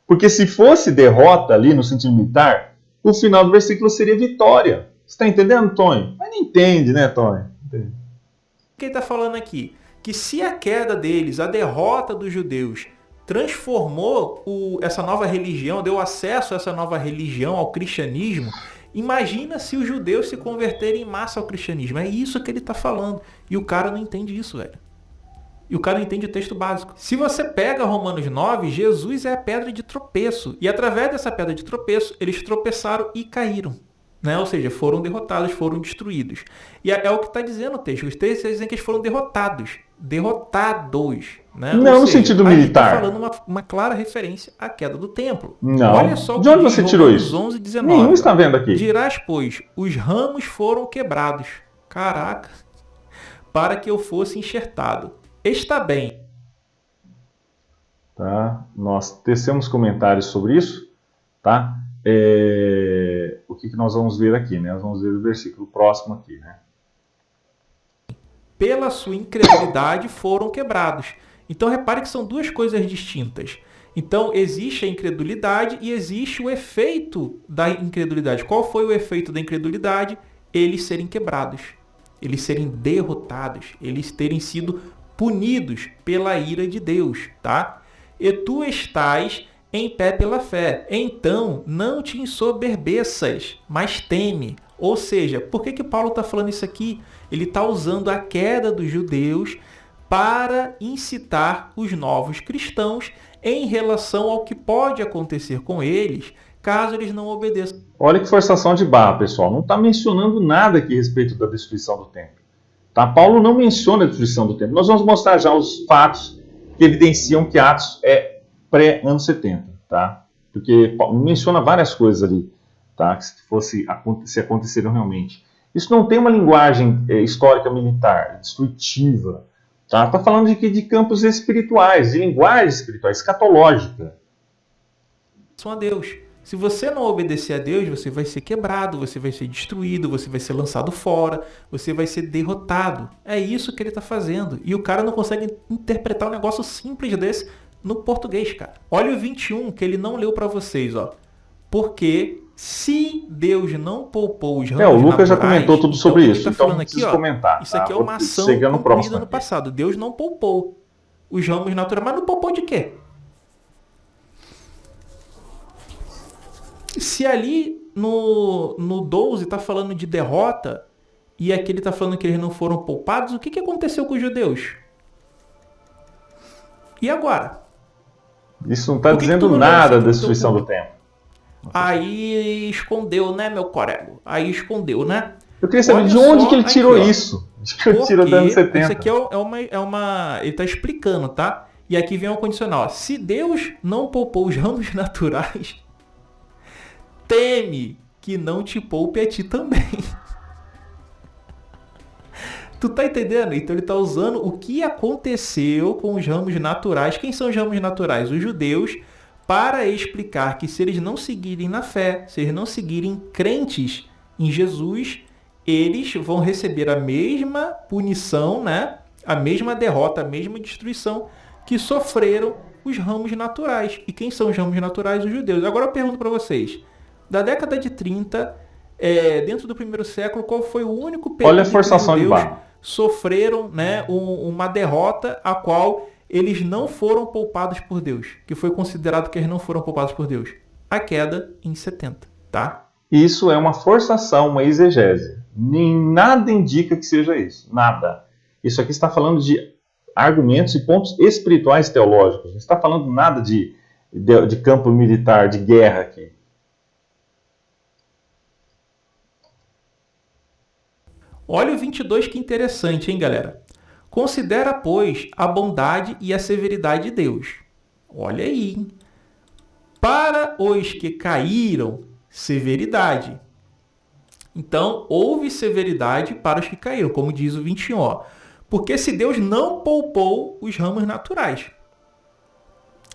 Porque se fosse derrota ali no sentido militar, o final do versículo seria vitória. Você está entendendo, Tony? Mas não entende, né, Tony? O que ele está falando aqui? Que se a queda deles, a derrota dos judeus, transformou essa nova religião, deu acesso a essa nova religião, ao cristianismo, imagina se os judeus se converterem em massa ao cristianismo. É isso que ele está falando. E o cara não entende isso, velho. E o cara não entende o texto básico. Se você pega Romanos 9, Jesus é a pedra de tropeço. E através dessa pedra de tropeço, eles tropeçaram e caíram. Né? Ou seja, foram derrotados, foram destruídos. E é o que está dizendo o texto. Os textos dizem que eles foram derrotados. Derrotados. Né? Não no sentido militar. Está falando uma clara referência à queda do templo. Não. Olha só o de onde você tirou isso? 11, 19. Nenhum está vendo aqui. Dirás, pois, os ramos foram quebrados. Caraca. Para que eu fosse enxertado. Está bem. Tá? Nós tecemos comentários sobre isso. Tá? O que nós vamos ver aqui? Né? Nós vamos ver o versículo próximo aqui. Né? Pela sua incredulidade foram quebrados. Então repare que são duas coisas distintas. Então existe a incredulidade e existe o efeito da incredulidade. Qual foi o efeito da incredulidade? Eles serem quebrados. Eles serem derrotados. Eles terem sido punidos pela ira de Deus, tá? E tu estás em pé pela fé. Então, não te ensoberbeças, mas teme. Ou seja, por que Paulo está falando isso aqui? Ele está usando a queda dos judeus para incitar os novos cristãos em relação ao que pode acontecer com eles, caso eles não obedeçam. Olha que forçação de barra, pessoal. Não está mencionando nada aqui a respeito da destruição do templo. Tá? Paulo não menciona a destruição do templo. Nós vamos mostrar já os fatos que evidenciam que Atos é pré-anos 70. Tá? Porque Paulo menciona várias coisas ali, tá? Que se aconteceram realmente. Isso não tem uma linguagem histórica militar, destrutiva. Tá? Tá falando de campos espirituais, de linguagem espiritual, escatológica. São a Deus. Se você não obedecer a Deus, você vai ser quebrado, você vai ser destruído, você vai ser lançado fora, você vai ser derrotado. É isso que ele está fazendo. E o cara não consegue interpretar um negócio simples desse no português, cara. Olha o 21 que ele não leu para vocês, ó. Porque se Deus não poupou os ramos o Lucas já comentou tudo sobre isso, tá então falando não aqui, preciso comentar. Isso aqui é uma ação cumprida no passado. Deus não poupou os ramos naturais. Mas não poupou de quê? Se ali no 12 está falando de derrota e aqui ele está falando que eles não foram poupados, o que aconteceu com os judeus? E agora? Isso não está dizendo nada da destruição do templo. Aí escondeu, né, meu corego? Aí escondeu, né? Eu queria saber de onde que ele tirou isso. De que ele tirou dos anos 70. Isso aqui ele está explicando, tá? E aqui vem o condicional. Se Deus não poupou os ramos naturais, teme que não te poupe a ti também. Tu tá entendendo? Então ele tá usando o que aconteceu com os ramos naturais. Quem são os ramos naturais? Os judeus, para explicar que se eles não seguirem na fé, se eles não seguirem crentes em Jesus, eles vão receber a mesma punição, né? A mesma derrota, a mesma destruição que sofreram os ramos naturais. E quem são os ramos naturais? Os judeus. Agora eu pergunto para vocês, da década de 30, dentro do primeiro século, qual foi o único período Olha a forçação que os de judeus barra. Sofreram, né, uma derrota a qual eles não foram poupados por Deus, que foi considerado que eles não foram poupados por Deus? A queda em 70, tá? Isso é uma forçação, uma exegese. Nem nada indica que seja isso. Nada. Isso aqui está falando de argumentos e pontos espirituais teológicos. Não está falando nada de campo militar, de guerra aqui. Olha o 22, que interessante, hein, galera? Considera, pois, a bondade e a severidade de Deus. Olha aí, hein? Para os que caíram, severidade. Então, houve severidade para os que caíram, como diz o 21, ó. Porque se Deus não poupou os ramos naturais.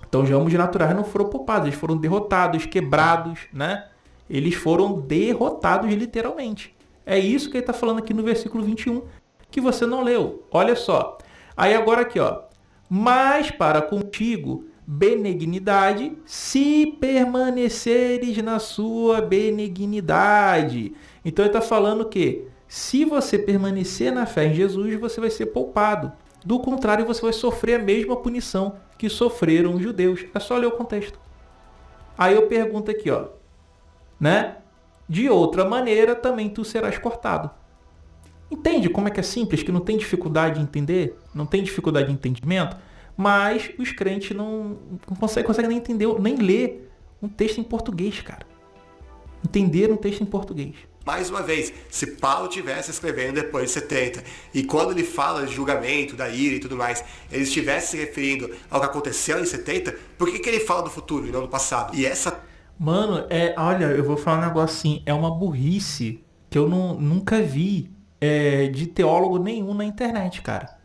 Então, os ramos naturais não foram poupados, eles foram derrotados, quebrados, né? Eles foram derrotados literalmente. É isso que ele está falando aqui no versículo 21, que você não leu. Olha só. Aí agora aqui, ó. Mas para contigo, benignidade, se permaneceres na sua benignidade. Então ele está falando que se você permanecer na fé em Jesus, você vai ser poupado. Do contrário, você vai sofrer a mesma punição que sofreram os judeus. É só ler o contexto. Aí eu pergunto aqui, ó, né? De outra maneira, também tu serás cortado. Entende como é que é simples, que não tem dificuldade de entender? Não tem dificuldade de entendimento? Mas os crentes não conseguem nem entender, nem ler um texto em português, cara. Entender um texto em português. Mais uma vez, se Paulo estivesse escrevendo depois de 70, e quando ele fala de julgamento, da ira e tudo mais, ele estivesse se referindo ao que aconteceu em 70, por que ele fala do futuro e não do passado? E essa... Mano, olha, eu vou falar um negócio assim, é uma burrice que eu nunca vi de teólogo nenhum na internet, cara.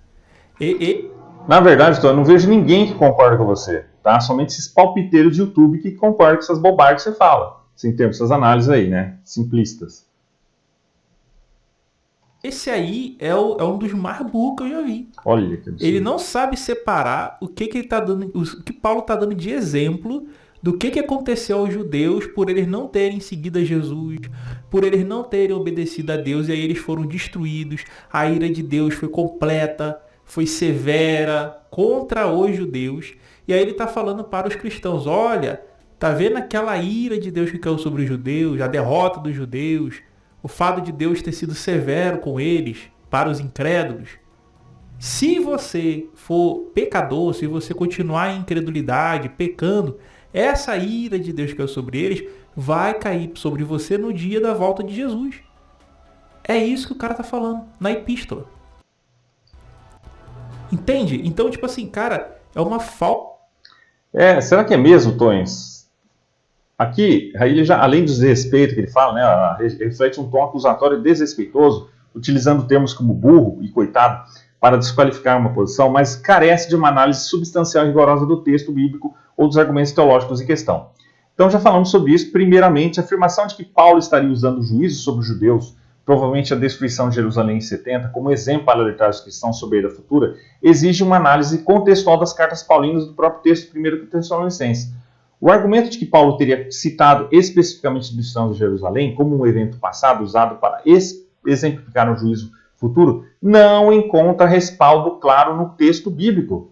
Na verdade, eu não vejo ninguém que concorda com você, tá? Somente esses palpiteiros de YouTube que concordam com essas bobagens que você fala. Sem termos essas análises aí, né? Simplistas. Esse aí é um dos mais burros que eu já vi. Olha que absurdo. Ele não sabe separar o que ele tá dando, o que Paulo está dando de exemplo do que aconteceu aos judeus por eles não terem seguido a Jesus, por eles não terem obedecido a Deus, e aí eles foram destruídos. A ira de Deus foi completa, foi severa contra os judeus. E aí ele está falando para os cristãos, olha, tá vendo aquela ira de Deus que caiu sobre os judeus, a derrota dos judeus, o fato de Deus ter sido severo com eles, para os incrédulos. Se você for pecador, se você continuar em incredulidade, pecando, essa ira de Deus que caiu sobre eles vai cair sobre você no dia da volta de Jesus. É isso que o cara tá falando na epístola. Entende? Então, tipo assim, cara, é uma falta... Será que é mesmo, Tôens? Aqui, aí ele já, além do desrespeito que ele fala, né, reflete um tom acusatório e desrespeitoso, utilizando termos como burro e coitado para desqualificar uma posição, mas carece de uma análise substancial e rigorosa do texto bíblico ou dos argumentos teológicos em questão. Então já falamos sobre isso. Primeiramente, a afirmação de que Paulo estaria usando juízo sobre os judeus, provavelmente a destruição de Jerusalém em 70, como exemplo para alertar os cristãos sobre a era futura, exige uma análise contextual das cartas paulinas do próprio texto 1 Tessalonicenses. O argumento de que Paulo teria citado especificamente a destruição de Jerusalém como um evento passado usado para exemplificar um juízo futuro não encontra respaldo claro no texto bíblico.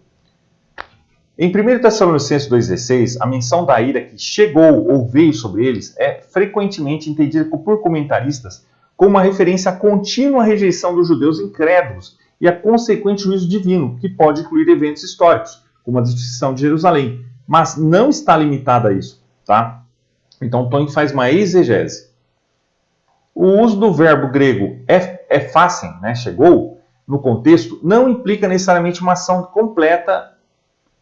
Em 1 Tessalonicenses 2,16, a menção da ira que chegou ou veio sobre eles é frequentemente entendida por comentaristas como uma referência à contínua rejeição dos judeus incrédulos e a consequente juízo divino, que pode incluir eventos históricos, como a destruição de Jerusalém, mas não está limitada a isso, tá? Então, Tony faz uma exegese. O uso do verbo grego effasen, né, chegou, no contexto, não implica necessariamente uma ação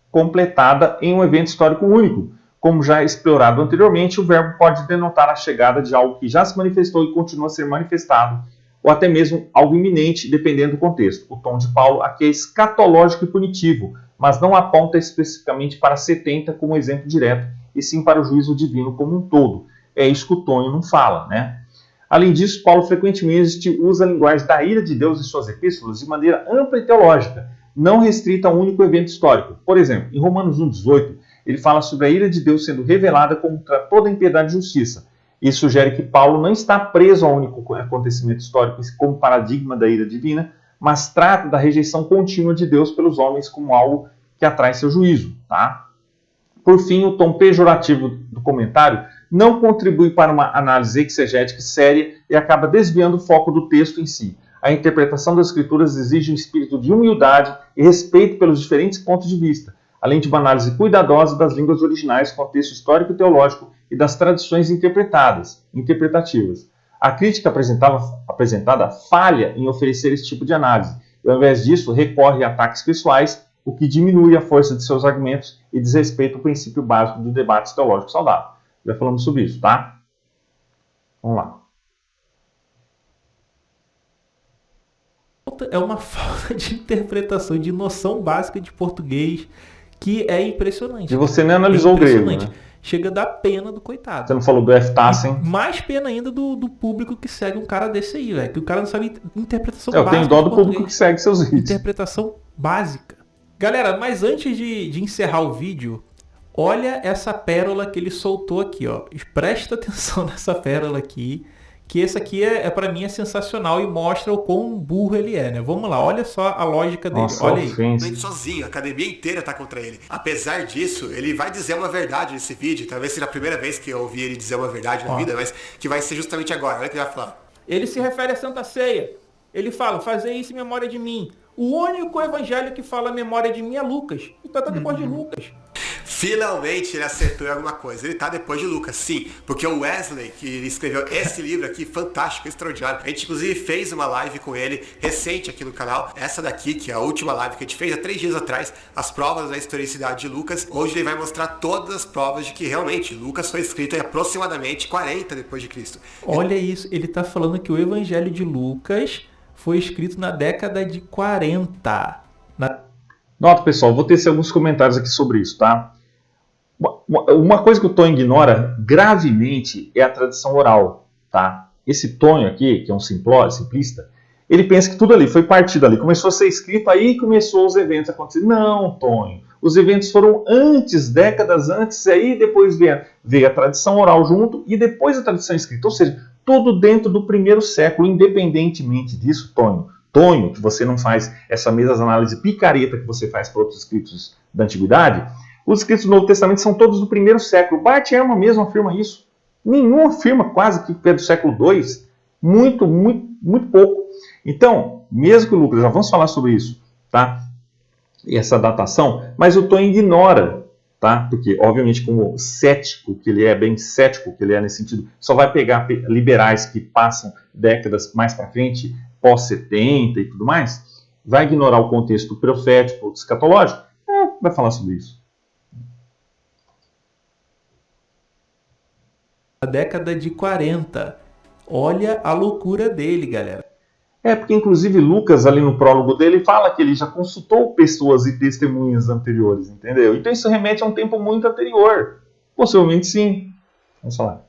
completada em um evento histórico único. Como já explorado anteriormente, o verbo pode denotar a chegada de algo que já se manifestou e continua a ser manifestado, ou até mesmo algo iminente, dependendo do contexto. O tom de Paulo aqui é escatológico e punitivo, mas não aponta especificamente para 70 como exemplo direto, e sim para o juízo divino como um todo. É isso que o Tonho não fala, né? Além disso, Paulo frequentemente usa a linguagem da ira de Deus em suas epístolas de maneira ampla e teológica, não restrita a um único evento histórico. Por exemplo, em Romanos 1,18, ele fala sobre a ira de Deus sendo revelada contra toda impiedade e justiça. Isso sugere que Paulo não está preso a um único acontecimento histórico como paradigma da ira divina, mas trata da rejeição contínua de Deus pelos homens como algo que atrai seu juízo. Tá? Por fim, o tom pejorativo do comentário não contribui para uma análise exegética séria e acaba desviando o foco do texto em si. A interpretação das Escrituras exige um espírito de humildade e respeito pelos diferentes pontos de vista, além de uma análise cuidadosa das línguas originais, contexto histórico e teológico e das tradições interpretativas. A crítica apresentada falha em oferecer esse tipo de análise, e ao invés disso recorre a ataques pessoais, o que diminui a força de seus argumentos e desrespeita o princípio básico do debate teológico saudável. Já falamos sobre isso, tá? Vamos lá. É uma falta de interpretação, de noção básica de português, que é impressionante. E você nem analisou o grego, né? chega a dar pena do coitado. Você não falou do F. Tassen? Mais pena ainda do público que segue um cara desse aí, velho. Que o cara não sabe interpretação Eu básica. tenho dó do público que segue seus vídeos. Interpretação básica. Galera, mas antes de encerrar o vídeo, olha essa pérola que ele soltou aqui, ó. Presta atenção nessa pérola aqui, que essa aqui para mim é sensacional e mostra o quão burro ele é, né? Vamos lá, olha só a lógica dele. Nossa, olha aí. Sozinho, a academia inteira tá contra ele. Apesar disso, ele vai dizer uma verdade nesse vídeo. Talvez seja a primeira vez que eu ouvi ele dizer uma verdade na vida, mas que vai ser justamente agora. Olha o que ele vai falar. Ele se refere à Santa Ceia. Ele fala, fazer isso em memória de mim. O único evangelho que fala memória de mim é Lucas. Então tá depois de Lucas. Finalmente ele acertou em alguma coisa. Ele tá depois de Lucas, sim. Porque o Wesley, que escreveu esse livro aqui, fantástico, extraordinário. A gente, inclusive, fez uma live com ele, recente aqui no canal. Essa daqui, que é a última live que a gente fez há 3 dias atrás. As provas da historicidade de Lucas. Hoje ele vai mostrar todas as provas de que, realmente, Lucas foi escrito em aproximadamente 40 depois de Cristo. Olha isso, ele tá falando que o evangelho de Lucas foi escrito na década de 40. Nota, pessoal, vou tecer alguns comentários aqui sobre isso, tá? Uma coisa que o Tonho ignora gravemente é a tradição oral, tá? Esse Tonho aqui, que é um simplista, ele pensa que tudo ali foi partido ali, começou a ser escrito, aí começou os eventos a acontecer. Não, Tonho, os eventos foram antes, décadas antes, e aí depois veio a tradição oral junto e depois a tradição escrita, ou seja, tudo dentro do primeiro século, independentemente disso, Tonho, que você não faz essa mesma análise picareta que você faz para outros escritos da Antiguidade, os escritos do Novo Testamento são todos do primeiro século. Bart Ehrman mesmo afirma isso. Nenhum afirma quase que é do século II. Muito pouco. Então, mesmo que o Lucas, já vamos falar sobre isso, tá? E essa datação, mas o Tonho ignora, tá? Porque, obviamente, como cético que ele é, bem cético que ele é nesse sentido, só vai pegar liberais que passam décadas mais para frente, pós-70 e tudo mais, vai ignorar o contexto profético, escatológico, vai falar sobre isso. A década de 40. Olha a loucura dele, galera. Porque inclusive Lucas, ali no prólogo dele, fala que ele já consultou pessoas e testemunhas anteriores, entendeu? Então isso remete a um tempo muito anterior. Possivelmente sim. Vamos falar.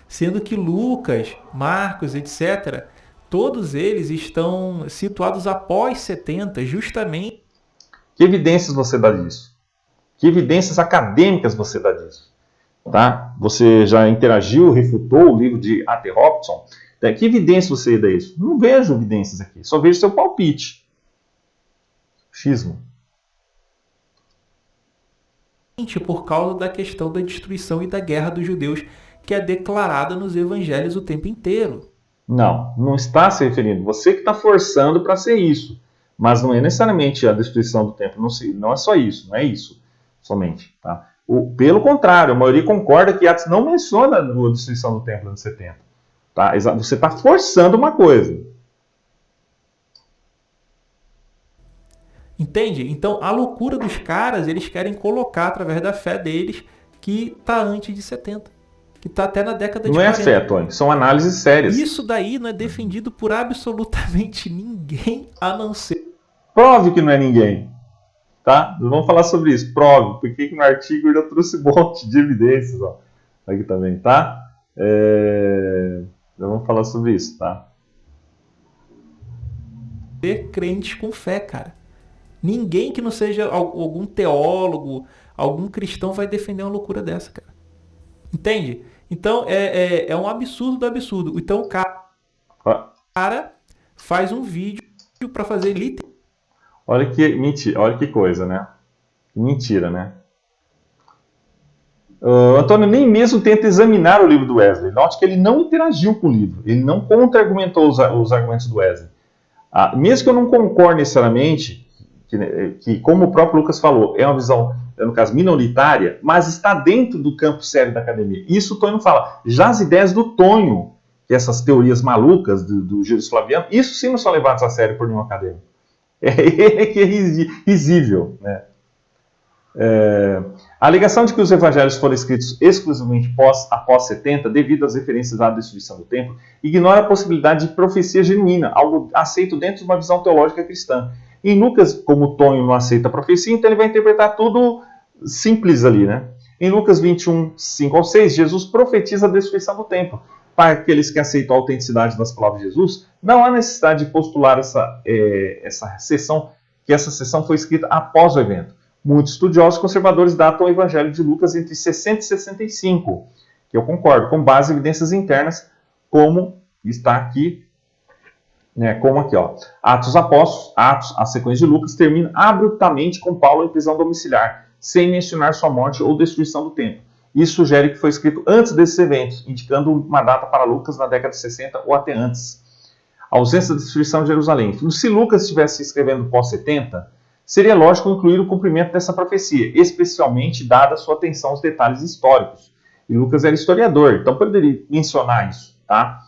Sendo que Lucas, Marcos, etc., todos eles estão situados após 70, justamente. Que evidências você dá disso? Que evidências acadêmicas você dá disso? Tá? Você já interagiu, refutou o livro de A.T. Robertson? Que evidência você dá isso? Não vejo evidências aqui, só vejo seu palpite. Xismo. Por causa da questão da destruição e da guerra dos judeus, que é declarada nos evangelhos o tempo inteiro. Não está se referindo. Você que está forçando para ser isso. Mas não é necessariamente a destruição do templo. Não é só isso. Não é isso somente. Tá? Pelo contrário, a maioria concorda que Atos não menciona a destruição do templo nos 70. Tá? Você está forçando uma coisa. Entende? Então, a loucura dos caras, eles querem colocar, através da fé deles, que está antes de 70. Que está até na década de 40. Não é fé, Tony. São análises sérias. Isso daí não é defendido por absolutamente ninguém, a não ser... Prove que não é ninguém. Tá? Vamos falar sobre isso. Prove. Porque no artigo eu já trouxe um monte de evidências. Ó. Aqui também, tá? Já vamos falar sobre isso, tá? Ser crentes com fé, cara. Ninguém que não seja algum teólogo, algum cristão vai defender uma loucura dessa, cara. Entende? Então, é um absurdo do absurdo. Então, o cara faz um vídeo para fazer literalmente. Olha que mentira, olha que coisa, né? Mentira, né? Antônio nem mesmo tenta examinar o livro do Wesley. Note que ele não interagiu com o livro. Ele não contra-argumentou os argumentos do Wesley. Mesmo que eu não concorde necessariamente, que como o próprio Lucas falou, é uma visão, no caso, minoritária, mas está dentro do campo sério da academia. Isso o Tonho fala. Já as ideias do Tonho, que essas teorias malucas do Júlio Flaviano, isso sim não são levadas a sério por nenhum acadêmico. É ele que é risível, né? A alegação de que os evangelhos foram escritos exclusivamente após 70, devido às referências à destruição do templo, ignora a possibilidade de profecia genuína, algo aceito dentro de uma visão teológica cristã. Em Lucas, como o Tonho não aceita a profecia, então ele vai interpretar tudo simples ali, né? Em Lucas 21, 5 ao 6, Jesus profetiza a destruição do templo. Para aqueles que aceitam a autenticidade das palavras de Jesus, não há necessidade de postular essa sessão, que essa sessão foi escrita após o evento. Muitos estudiosos conservadores datam o Evangelho de Lucas entre 60 e 65, que eu concordo, com base em evidências internas, como está aqui, como aqui, ó. Atos Apóstolos, a sequência de Lucas, termina abruptamente com Paulo em prisão domiciliar, sem mencionar sua morte ou destruição do templo. Isso sugere que foi escrito antes desses eventos, indicando uma data para Lucas na década de 60 ou até antes. A ausência da destruição de Jerusalém. Se Lucas estivesse escrevendo pós-70, seria lógico incluir o cumprimento dessa profecia, especialmente dada a sua atenção aos detalhes históricos. E Lucas era historiador, então poderia mencionar isso, tá?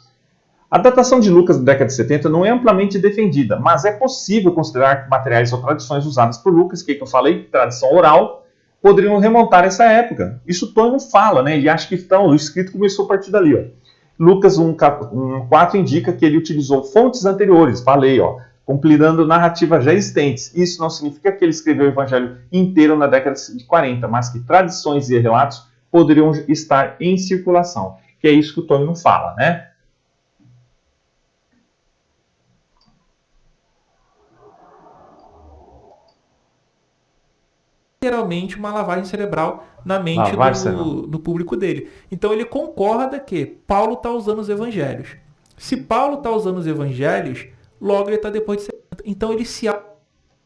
A datação de Lucas da década de 70 não é amplamente defendida, mas é possível considerar que materiais ou tradições usadas por Lucas, que eu falei, tradição oral, poderiam remontar a essa época. Isso Tony não fala, né? Ele acha que o escrito começou a partir dali, ó. Lucas 1,4 indica que ele utilizou fontes anteriores, falei, ó, compilando narrativas já existentes. Isso não significa que ele escreveu o evangelho inteiro na década de 40, mas que tradições e relatos poderiam estar em circulação. Que é isso que o Tony não fala, né? Literalmente uma lavagem cerebral na mente do público dele. Então ele concorda que Paulo está usando os evangelhos. Se Paulo está usando os evangelhos, logo ele está depois de 70. Então ele se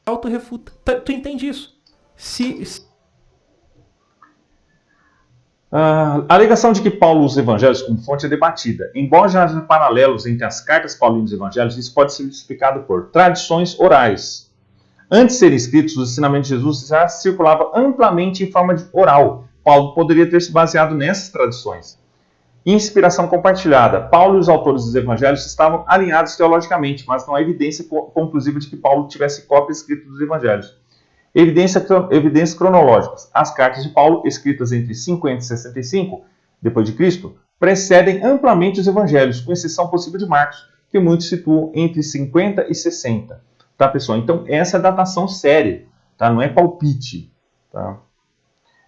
auto-refuta. Tu entende isso? A alegação de que Paulo usa os evangelhos como fonte é debatida. Embora já haja paralelos entre as cartas paulinas e os evangelhos, isso pode ser justificado por tradições orais. Antes de serem escritos, os ensinamentos de Jesus já circulavam amplamente em forma oral. Paulo poderia ter se baseado nessas tradições. Inspiração compartilhada. Paulo e os autores dos evangelhos estavam alinhados teologicamente, mas não há evidência conclusiva de que Paulo tivesse cópia escrita dos evangelhos. Evidências cronológicas. As cartas de Paulo, escritas entre 50 e 65 d.C., precedem amplamente os evangelhos, com exceção possível de Marcos, que muitos situam entre 50 e 60. Tá, pessoal? Então, essa é a datação séria, tá? Não é palpite, tá?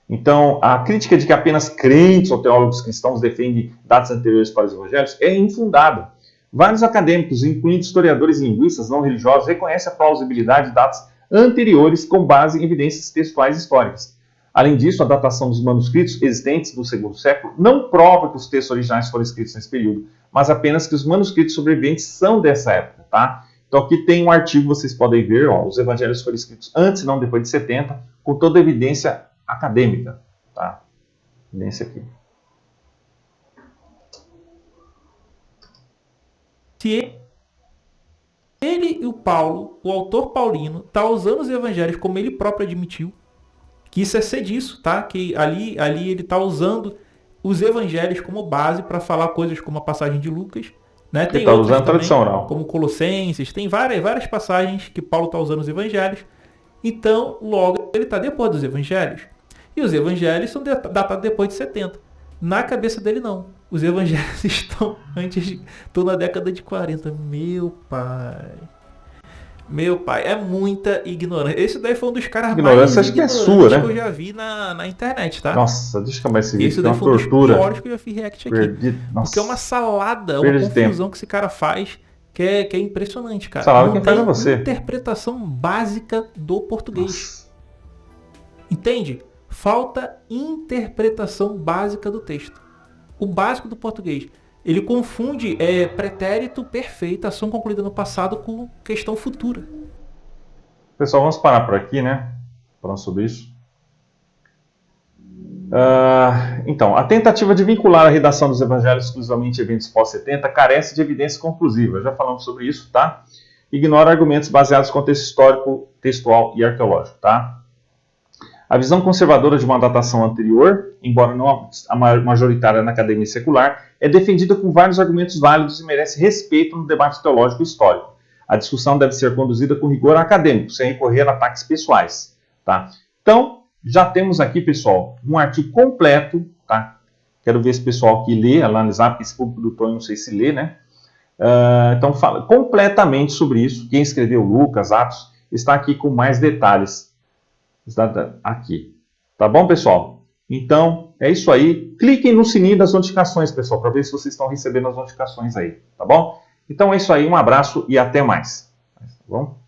Então, a crítica de que apenas crentes ou teólogos cristãos defendem datas anteriores para os evangelhos é infundada. Vários acadêmicos, incluindo historiadores e linguistas não religiosos, reconhecem a plausibilidade de datas anteriores com base em evidências textuais históricas. Além disso, a datação dos manuscritos existentes do segundo século não prova que os textos originais foram escritos nesse período, mas apenas que os manuscritos sobreviventes são dessa época, tá? Então aqui tem um artigo, vocês podem ver, ó, os evangelhos foram escritos antes, não depois de 70, com toda a evidência acadêmica, tá? Evidência aqui. Se ele e o Paulo, o autor paulino, tá usando os evangelhos como ele próprio admitiu, que isso é ser disso, tá? Que ali ele tá usando os evangelhos como base para falar coisas como a passagem de Lucas, né? Tem tá outras usando também, tradição oral, como Colossenses, tem várias passagens que Paulo está usando os evangelhos. Então, logo, ele está depois dos evangelhos. E os evangelhos são datados depois de 70. Na cabeça dele, não. Os evangelhos estão na década de 40. Meu pai, é muita ignorância. Esse daí foi um dos caras ignorância, mais acho que é sua, né? Que eu já vi na internet, tá? Nossa, deixa eu acabar esse vídeo. Esse daí foi um dos piores que eu já fiz react aqui. Porque é uma salada, uma confusão que esse cara faz, que é impressionante, cara. Salada não quem tem faz é você. Interpretação básica do português. Nossa. Entende? Falta interpretação básica do texto. O básico do português. Ele confunde pretérito perfeito, ação concluída no passado, com questão futura. Pessoal, vamos parar por aqui, né? Falando sobre isso. Então, a tentativa de vincular a redação dos evangelhos exclusivamente a eventos pós-70 carece de evidência conclusiva. Já falamos sobre isso, tá? Ignora argumentos baseados no contexto histórico, textual e arqueológico, tá? A visão conservadora de uma datação anterior, embora não a majoritária na academia secular, é defendida com vários argumentos válidos e merece respeito no debate teológico e histórico. A discussão deve ser conduzida com rigor acadêmico, sem recorrer a ataques pessoais, tá? Então, já temos aqui, pessoal, um artigo completo, tá? Quero ver esse pessoal aqui ler, analisar, porque esse público do Tony não sei se lê, né? Então, fala completamente sobre isso. Quem escreveu Lucas, Atos, está aqui com mais detalhes. Está aqui. Tá bom, pessoal? Então, é isso aí. Cliquem no sininho das notificações, pessoal, para ver se vocês estão recebendo as notificações aí, tá bom? Então é isso aí, um abraço e até mais. Tá bom?